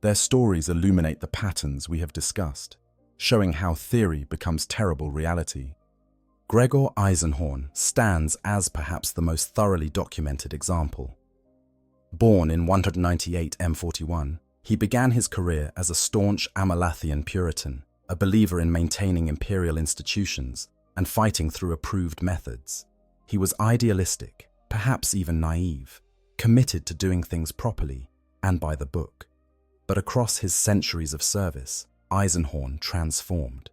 Their stories illuminate the patterns we have discussed, showing how theory becomes terrible reality. Gregor Eisenhorn stands as perhaps the most thoroughly documented example. Born in 198 M41, he began his career as a staunch Amalthian Puritan, a believer in maintaining imperial institutions and fighting through approved methods. He was idealistic, perhaps even naive, committed to doing things properly and by the book. But across his centuries of service, Eisenhorn transformed.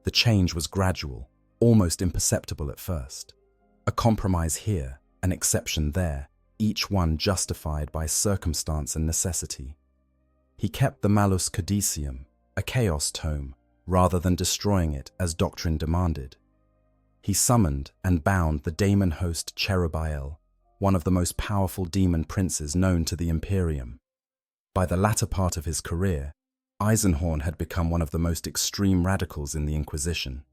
The change was gradual, almost imperceptible at first. A compromise here, an exception there, each one justified by circumstance and necessity. He kept the Malus Codicium, a chaos tome, rather than destroying it as doctrine demanded. He summoned and bound the daemon host Cherubael, one of the most powerful demon princes known to the Imperium. By the latter part of his career, Eisenhorn had become one of the most extreme radicals in the Inquisition.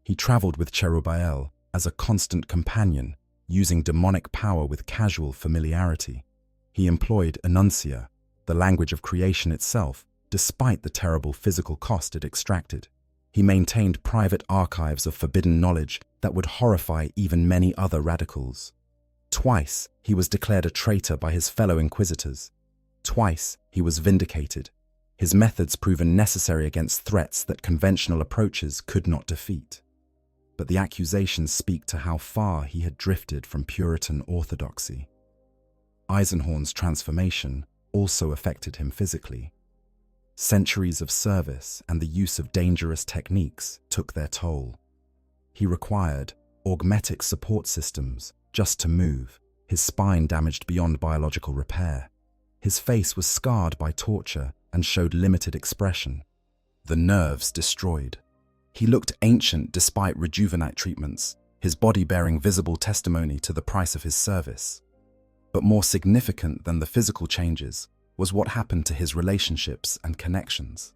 He traveled with Cherubael as a constant companion, using demonic power with casual familiarity. He employed enuncia, the language of creation itself, despite the terrible physical cost it extracted. He maintained private archives of forbidden knowledge that would horrify even many other radicals. Twice he was declared a traitor by his fellow inquisitors. Twice he was vindicated, his methods proven necessary against threats that conventional approaches could not defeat. But the accusations speak to how far he had drifted from Puritan orthodoxy. Eisenhorn's transformation also affected him physically. Centuries of service and the use of dangerous techniques took their toll. He required augmetic support systems just to move, his spine damaged beyond biological repair. His face was scarred by torture and showed limited expression. The nerves destroyed. He looked ancient despite rejuvenate treatments, his body bearing visible testimony to the price of his service. But more significant than the physical changes was what happened to his relationships and connections.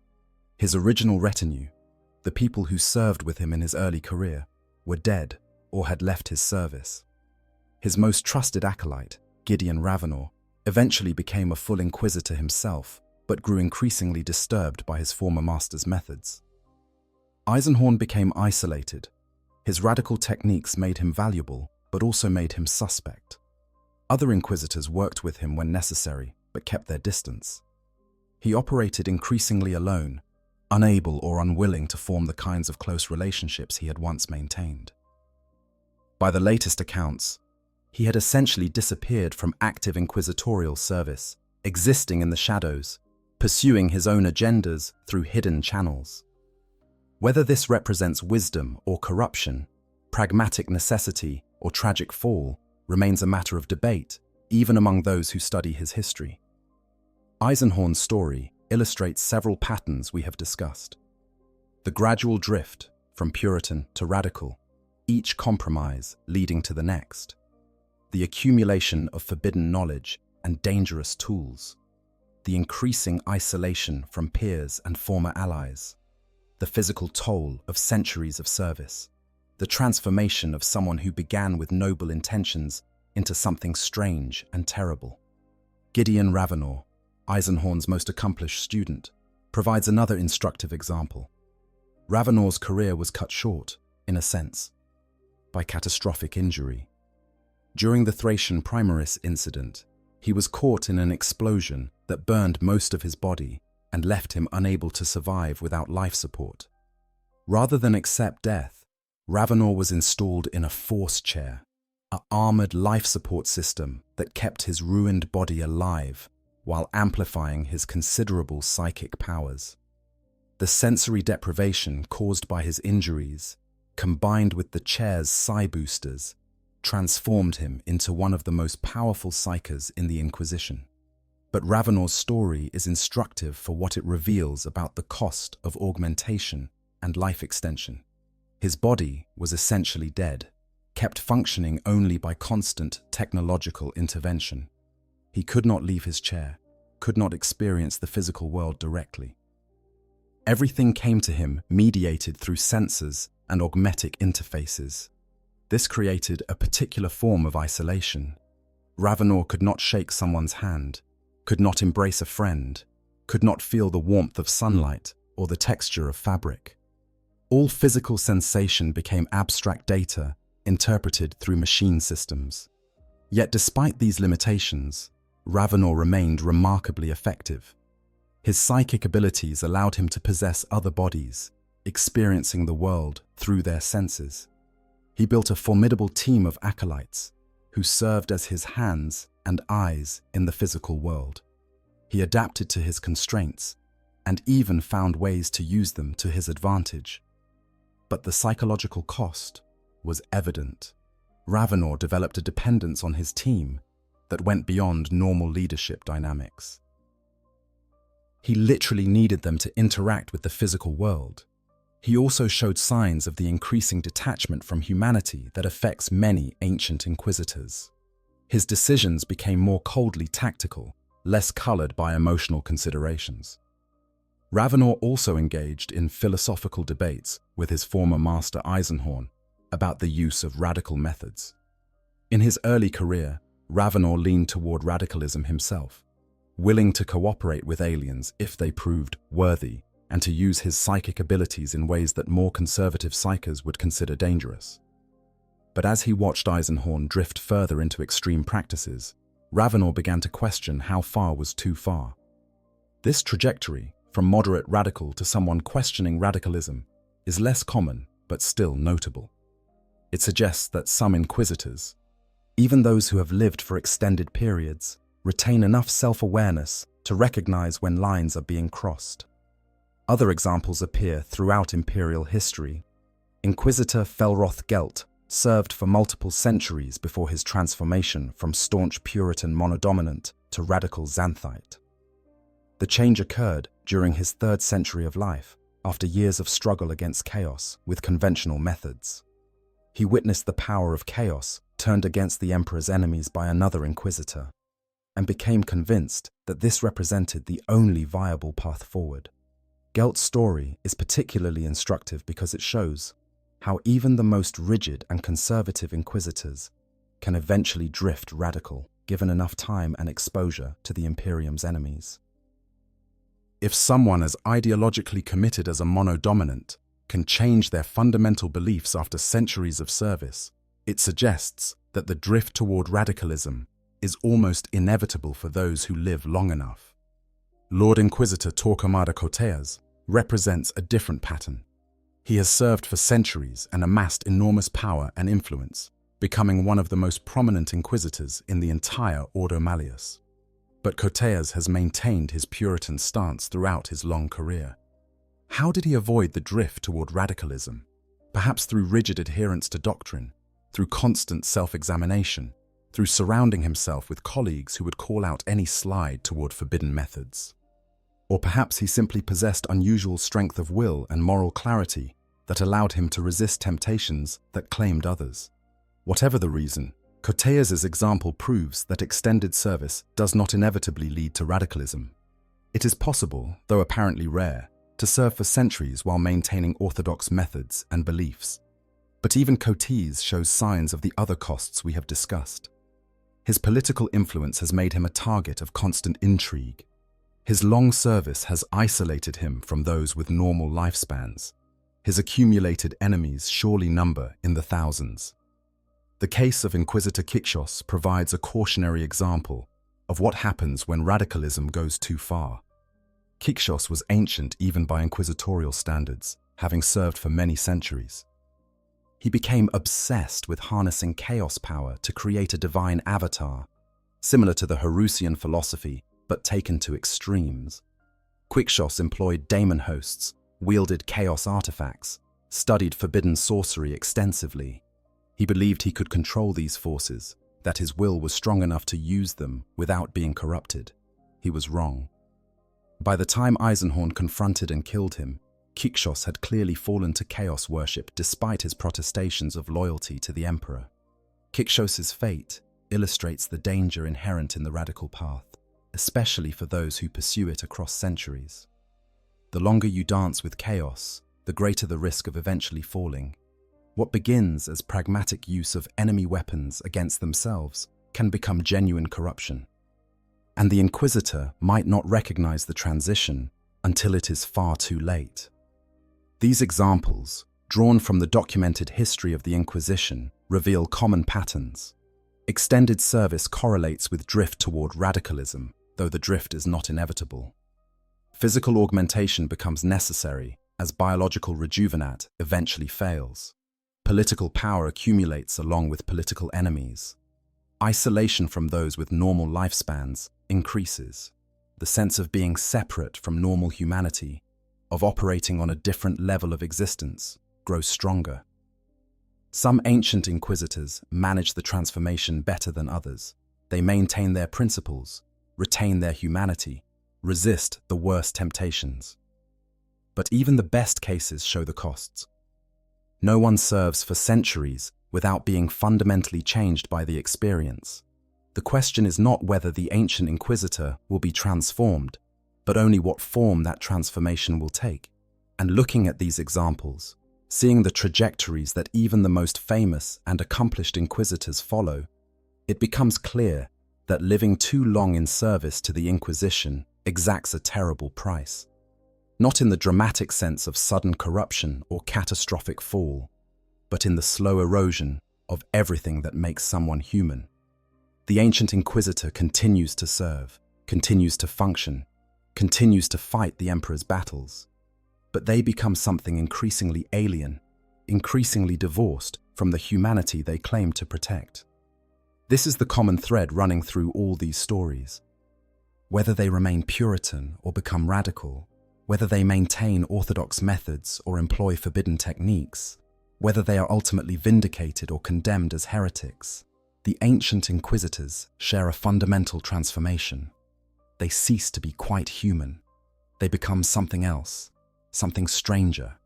His original retinue, the people who served with him in his early career, were dead or had left his service. His most trusted acolyte, Gideon Ravenor, eventually became a full inquisitor himself, but grew increasingly disturbed by his former master's methods. Eisenhorn became isolated. His radical techniques made him valuable, but also made him suspect. Other inquisitors worked with him when necessary, but kept their distance. He operated increasingly alone, unable or unwilling to form the kinds of close relationships he had once maintained. By the latest accounts, he had essentially disappeared from active inquisitorial service, existing in the shadows, pursuing his own agendas through hidden channels. Whether this represents wisdom or corruption, pragmatic necessity or tragic fall, remains a matter of debate, even among those who study his history. Eisenhorn's story illustrates several patterns we have discussed. The gradual drift from Puritan to radical, each compromise leading to the next. The accumulation of forbidden knowledge and dangerous tools. The increasing isolation from peers and former allies. The physical toll of centuries of service, the transformation of someone who began with noble intentions into something strange and terrible. Gideon Ravenor, Eisenhorn's most accomplished student, provides another instructive example. Ravenor's career was cut short, in a sense. by catastrophic injury. During the Thracian Primaris incident, he was caught in an explosion that burned most of his body and left him unable to survive without life support. Rather than accept death, Ravenor was installed in a force chair, an armored life support system that kept his ruined body alive while amplifying his considerable psychic powers. The sensory deprivation caused by his injuries, combined with the chair's psi boosters, transformed him into one of the most powerful psykers in the Inquisition. But Ravenor's story is instructive for what it reveals about the cost of augmentation and life extension. His body was essentially dead, kept functioning only by constant technological intervention. He could not leave his chair, could not experience the physical world directly. Everything came to him mediated through sensors and augmetic interfaces. This created a particular form of isolation. Ravenor could not shake someone's hand, could not embrace a friend, could not feel the warmth of sunlight or the texture of fabric. All physical sensation became abstract data interpreted through machine systems. Yet despite these limitations, Ravenor remained remarkably effective. His psychic abilities allowed him to possess other bodies, experiencing the world through their senses. He built a formidable team of acolytes who served as his hands and eyes in the physical world. He adapted to his constraints and even found ways to use them to his advantage. But the psychological cost was evident. Ravenor developed a dependence on his team that went beyond normal leadership dynamics. He literally needed them to interact with the physical world. He also showed signs of the increasing detachment from humanity that affects many ancient inquisitors. His decisions became more coldly tactical, less colored by emotional considerations. Ravenor also engaged in philosophical debates with his former master Eisenhorn about the use of radical methods. In his early career, Ravenor leaned toward radicalism himself, willing to cooperate with aliens if they proved worthy, and to use his psychic abilities in ways that more conservative psykers would consider dangerous. But as he watched Eisenhorn drift further into extreme practices, Ravenor began to question how far was too far. This trajectory, from moderate radical to someone questioning radicalism, is less common but still notable. It suggests that some inquisitors, even those who have lived for extended periods, retain enough self-awareness to recognize when lines are being crossed. Other examples appear throughout Imperial history. Inquisitor Felroth Gelt served for multiple centuries before his transformation from staunch Puritan monodominant to radical Xanthite. The change occurred during his 3rd century of life, after years of struggle against chaos with conventional methods. He witnessed the power of chaos turned against the Emperor's enemies by another Inquisitor, and became convinced that this represented the only viable path forward. Gelt's story is particularly instructive because it shows how even the most rigid and conservative inquisitors can eventually drift radical, given enough time and exposure to the Imperium's enemies. If someone as ideologically committed as a monodominant can change their fundamental beliefs after centuries of service, it suggests that the drift toward radicalism is almost inevitable for those who live long enough. Lord Inquisitor Torquemada Coteas represents a different pattern. He has served for centuries and amassed enormous power and influence, becoming one of the most prominent inquisitors in the entire Ordo Malleus. But Coteas has maintained his Puritan stance throughout his long career. How did he avoid the drift toward radicalism? Perhaps through rigid adherence to doctrine, through constant self-examination, through surrounding himself with colleagues who would call out any slide toward forbidden methods. Or perhaps he simply possessed unusual strength of will and moral clarity that allowed him to resist temptations that claimed others. Whatever the reason, Coteas's example proves that extended service does not inevitably lead to radicalism. It is possible, though apparently rare, to serve for centuries while maintaining orthodox methods and beliefs. But even Coteas shows signs of the other costs we have discussed. His political influence has made him a target of constant intrigue. His long service has isolated him from those with normal lifespans. His accumulated enemies surely number in the thousands. The case of Inquisitor Kixos provides a cautionary example of what happens when radicalism goes too far. Kixos was ancient even by inquisitorial standards, having served for many centuries. He became obsessed with harnessing chaos power to create a divine avatar, similar to the Horusian philosophy, but taken to extremes. Kixos employed daemon hosts, wielded chaos artifacts, studied forbidden sorcery extensively. He believed he could control these forces, that his will was strong enough to use them without being corrupted. He was wrong. By the time Eisenhorn confronted and killed him, Kixos had clearly fallen to chaos worship despite his protestations of loyalty to the Emperor. Kixos's fate illustrates the danger inherent in the radical path, especially for those who pursue it across centuries. The longer you dance with chaos, the greater the risk of eventually falling. What begins as pragmatic use of enemy weapons against themselves can become genuine corruption. And the Inquisitor might not recognize the transition until it is far too late. These examples, drawn from the documented history of the Inquisition, reveal common patterns. Extended service correlates with drift toward radicalism, though the drift is not inevitable. Physical augmentation becomes necessary as biological rejuvenat eventually fails. Political power accumulates along with political enemies. Isolation from those with normal lifespans increases. The sense of being separate from normal humanity, of operating on a different level of existence, grows stronger. Some ancient inquisitors manage the transformation better than others. They maintain their principles, retain their humanity, resist the worst temptations. But even the best cases show the costs. No one serves for centuries without being fundamentally changed by the experience. The question is not whether the ancient inquisitor will be transformed, but only what form that transformation will take. And looking at these examples, seeing the trajectories that even the most famous and accomplished inquisitors follow, it becomes clear that living too long in service to the Inquisition exacts a terrible price. Not in the dramatic sense of sudden corruption or catastrophic fall, but in the slow erosion of everything that makes someone human. The ancient inquisitor continues to serve, continues to function, continues to fight the emperor's battles, but they become something increasingly alien, increasingly divorced from the humanity they claim to protect. This is the common thread running through all these stories. Whether they remain Puritan or become radical, whether they maintain orthodox methods or employ forbidden techniques, whether they are ultimately vindicated or condemned as heretics, the ancient inquisitors share a fundamental transformation. They cease to be quite human. They become something else, something stranger,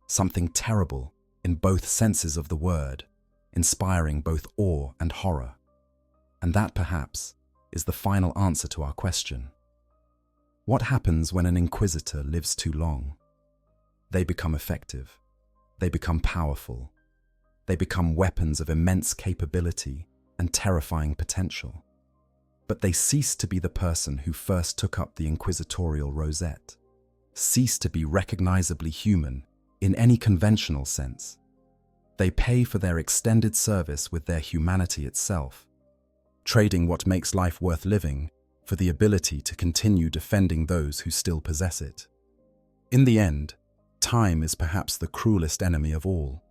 something terrible in both senses of the word, inspiring both awe and horror. And that, perhaps, is the final answer to our question. What happens when an inquisitor lives too long? They become effective. They become powerful. They become weapons of immense capability and terrifying potential. But they cease to be the person who first took up the inquisitorial rosette, cease to be recognizably human in any conventional sense. They pay for their extended service with their humanity itself, trading what makes life worth living for the ability to continue defending those who still possess it. In the end, time is perhaps the cruelest enemy of all.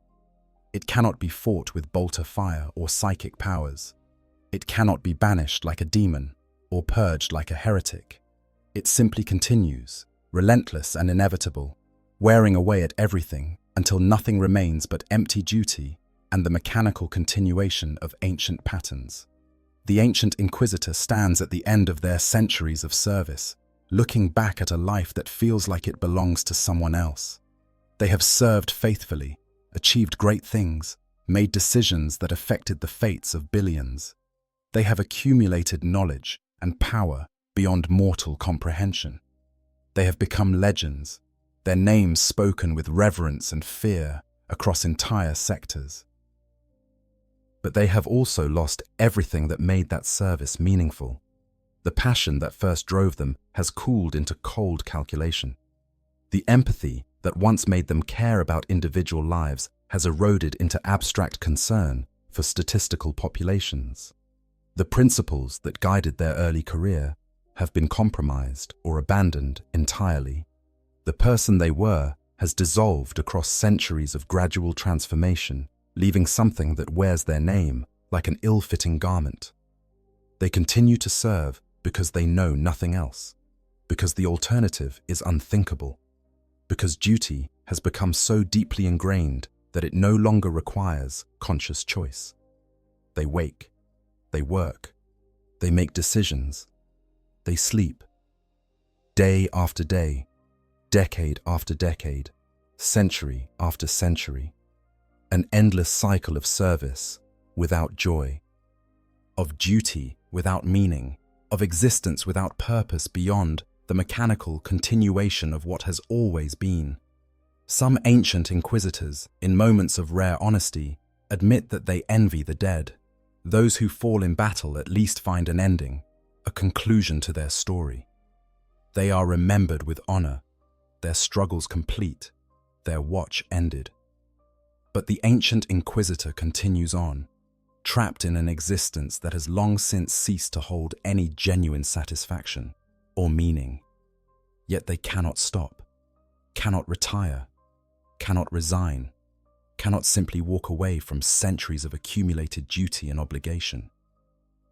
It cannot be fought with bolter fire or psychic powers. It cannot be banished like a demon or purged like a heretic. It simply continues, relentless and inevitable, wearing away at everything until nothing remains but empty duty and the mechanical continuation of ancient patterns. The ancient inquisitor stands at the end of their centuries of service, looking back at a life that feels like it belongs to someone else. They have served faithfully, achieved great things, made decisions that affected the fates of billions. They have accumulated knowledge and power beyond mortal comprehension. They have become legends, their names spoken with reverence and fear across entire sectors. But they have also lost everything that made that service meaningful. The passion that first drove them has cooled into cold calculation. The empathy that once made them care about individual lives has eroded into abstract concern for statistical populations. The principles that guided their early career have been compromised or abandoned entirely. The person they were has dissolved across centuries of gradual transformation, leaving something that wears their name like an ill-fitting garment. They continue to serve because they know nothing else, because the alternative is unthinkable, because duty has become so deeply ingrained that it no longer requires conscious choice. They wake, they work, they make decisions, they sleep. Day after day, decade after decade, century after century, an endless cycle of service without joy, of duty without meaning, of existence without purpose beyond the mechanical continuation of what has always been. Some ancient inquisitors, in moments of rare honesty, admit that they envy the dead. Those who fall in battle at least find an ending, a conclusion to their story. They are remembered with honor, their struggles complete, their watch ended. But the ancient Inquisitor continues on, trapped in an existence that has long since ceased to hold any genuine satisfaction or meaning. Yet they cannot stop, cannot retire, cannot resign, cannot simply walk away from centuries of accumulated duty and obligation.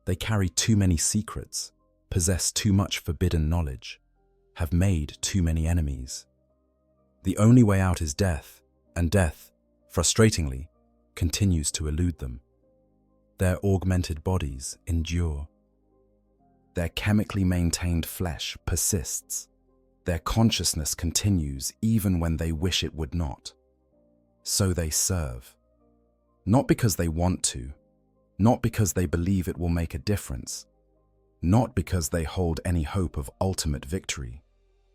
They carry too many secrets, possess too much forbidden knowledge, have made too many enemies. The only way out is death, and death, frustratingly, continues to elude them. Their augmented bodies endure. Their chemically maintained flesh persists. Their consciousness continues even when they wish it would not. So they serve. Not because they want to, not because they believe it will make a difference, not because they hold any hope of ultimate victory.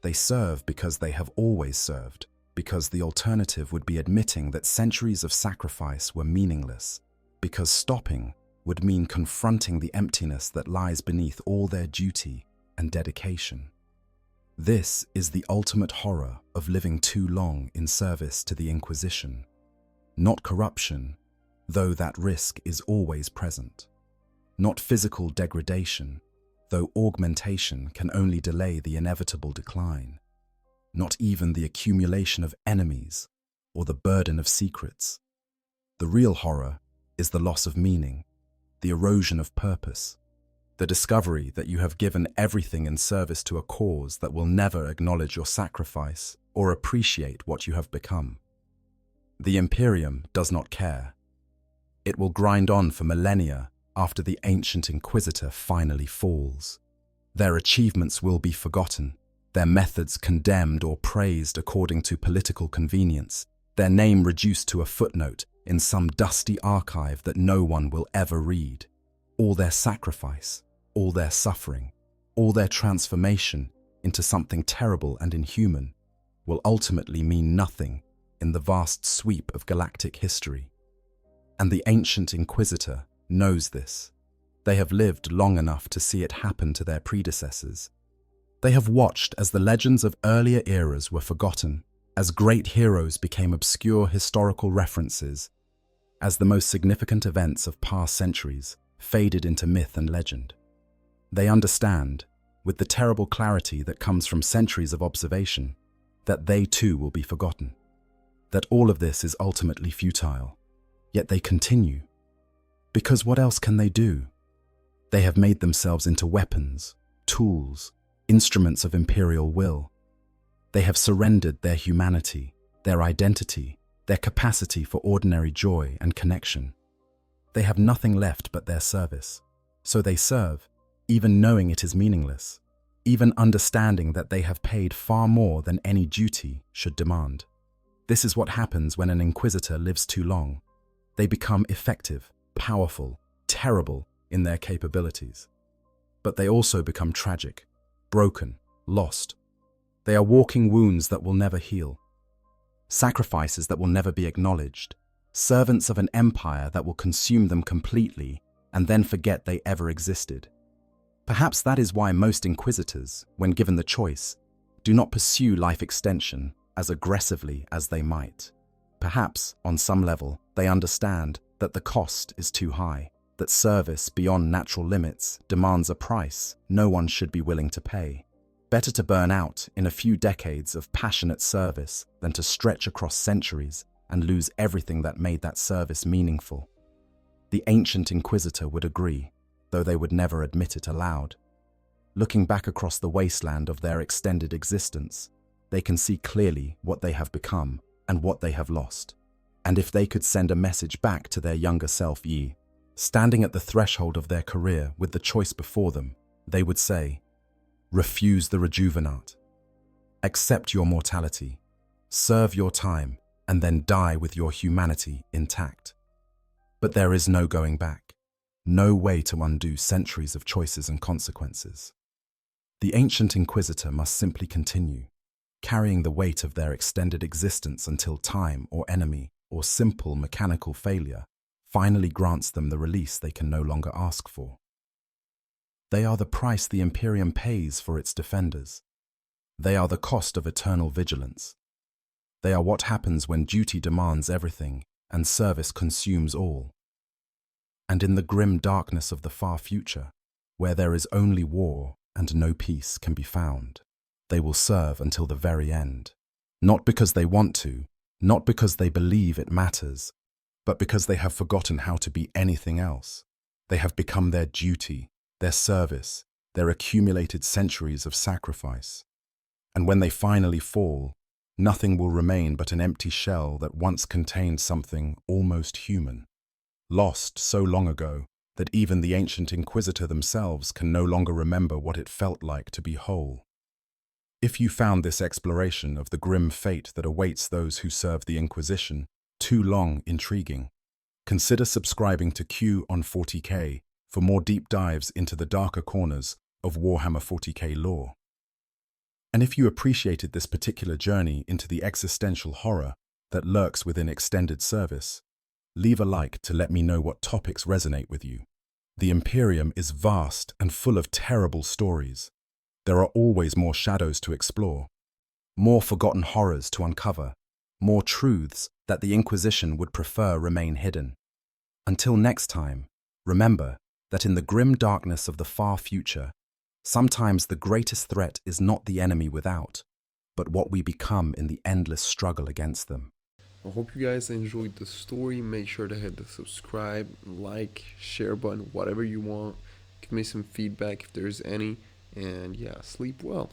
They serve because they have always served, because the alternative would be admitting that centuries of sacrifice were meaningless, because stopping would mean confronting the emptiness that lies beneath all their duty and dedication. This is the ultimate horror of living too long in service to the Inquisition. Not corruption, though that risk is always present. Not physical degradation, though augmentation can only delay the inevitable decline. Not even the accumulation of enemies or the burden of secrets. The real horror is the loss of meaning, the erosion of purpose, the discovery that you have given everything in service to a cause that will never acknowledge your sacrifice or appreciate what you have become. The Imperium does not care. It will grind on for millennia after the ancient Inquisitor finally falls. Their achievements will be forgotten, their methods condemned or praised according to political convenience, their name reduced to a footnote in some dusty archive that no one will ever read. All their sacrifice, all their suffering, all their transformation into something terrible and inhuman will ultimately mean nothing in the vast sweep of galactic history. And the ancient Inquisitor knows this. They have lived long enough to see it happen to their predecessors. They have watched as the legends of earlier eras were forgotten, as great heroes became obscure historical references, as the most significant events of past centuries faded into myth and legend. They understand, with the terrible clarity that comes from centuries of observation, that they too will be forgotten, that all of this is ultimately futile. Yet they continue. Because what else can they do? They have made themselves into weapons, tools, instruments of imperial will. They have surrendered their humanity, their identity, their capacity for ordinary joy and connection. They have nothing left but their service. So they serve, even knowing it is meaningless, even understanding that they have paid far more than any duty should demand. This is what happens when an Inquisitor lives too long. They become effective, powerful, terrible in their capabilities. But they also become tragic, broken, lost. They are walking wounds that will never heal, sacrifices that will never be acknowledged, servants of an empire that will consume them completely and then forget they ever existed. Perhaps that is why most Inquisitors, when given the choice, do not pursue life extension as aggressively as they might. Perhaps, on some level, they understand that the cost is too high, that service beyond natural limits demands a price no one should be willing to pay. Better to burn out in a few decades of passionate service than to stretch across centuries and lose everything that made that service meaningful. The ancient Inquisitor would agree, though they would never admit it aloud. Looking back across the wasteland of their extended existence, they can see clearly what they have become and what they have lost. And if they could send a message back to their younger self, standing at the threshold of their career with the choice before them, they would say, refuse the rejuvenate. Accept your mortality, serve your time, and then die with your humanity intact. But there is no going back, no way to undo centuries of choices and consequences. The ancient Inquisitor must simply continue, carrying the weight of their extended existence until time or enemy or simple mechanical failure finally grants them the release they can no longer ask for. They are the price the Imperium pays for its defenders. They are the cost of eternal vigilance. They are what happens when duty demands everything and service consumes all. And in the grim darkness of the far future, where there is only war and no peace can be found, they will serve until the very end. Not because they want to, not because they believe it matters, but because they have forgotten how to be anything else. They have become their duty, their service, their accumulated centuries of sacrifice. And when they finally fall, nothing will remain but an empty shell that once contained something almost human, lost so long ago that even the ancient Inquisitor themselves can no longer remember what it felt like to be whole. If you found this exploration of the grim fate that awaits those who serve the Inquisition too long intriguing, consider subscribing to Q on 40K for more deep dives into the darker corners of Warhammer 40K lore. And if you appreciated this particular journey into the existential horror that lurks within extended service, leave a like to let me know what topics resonate with you. The Imperium is vast and full of terrible stories. There are always more shadows to explore, more forgotten horrors to uncover, more truths that the Inquisition would prefer remain hidden. Until next time, remember that in the grim darkness of the far future, sometimes the greatest threat is not the enemy without, but what we become in the endless struggle against them. I hope you guys enjoyed the story. Make sure to hit the subscribe, like, share button, whatever you want. Give me some feedback if there's any. And yeah, sleep well.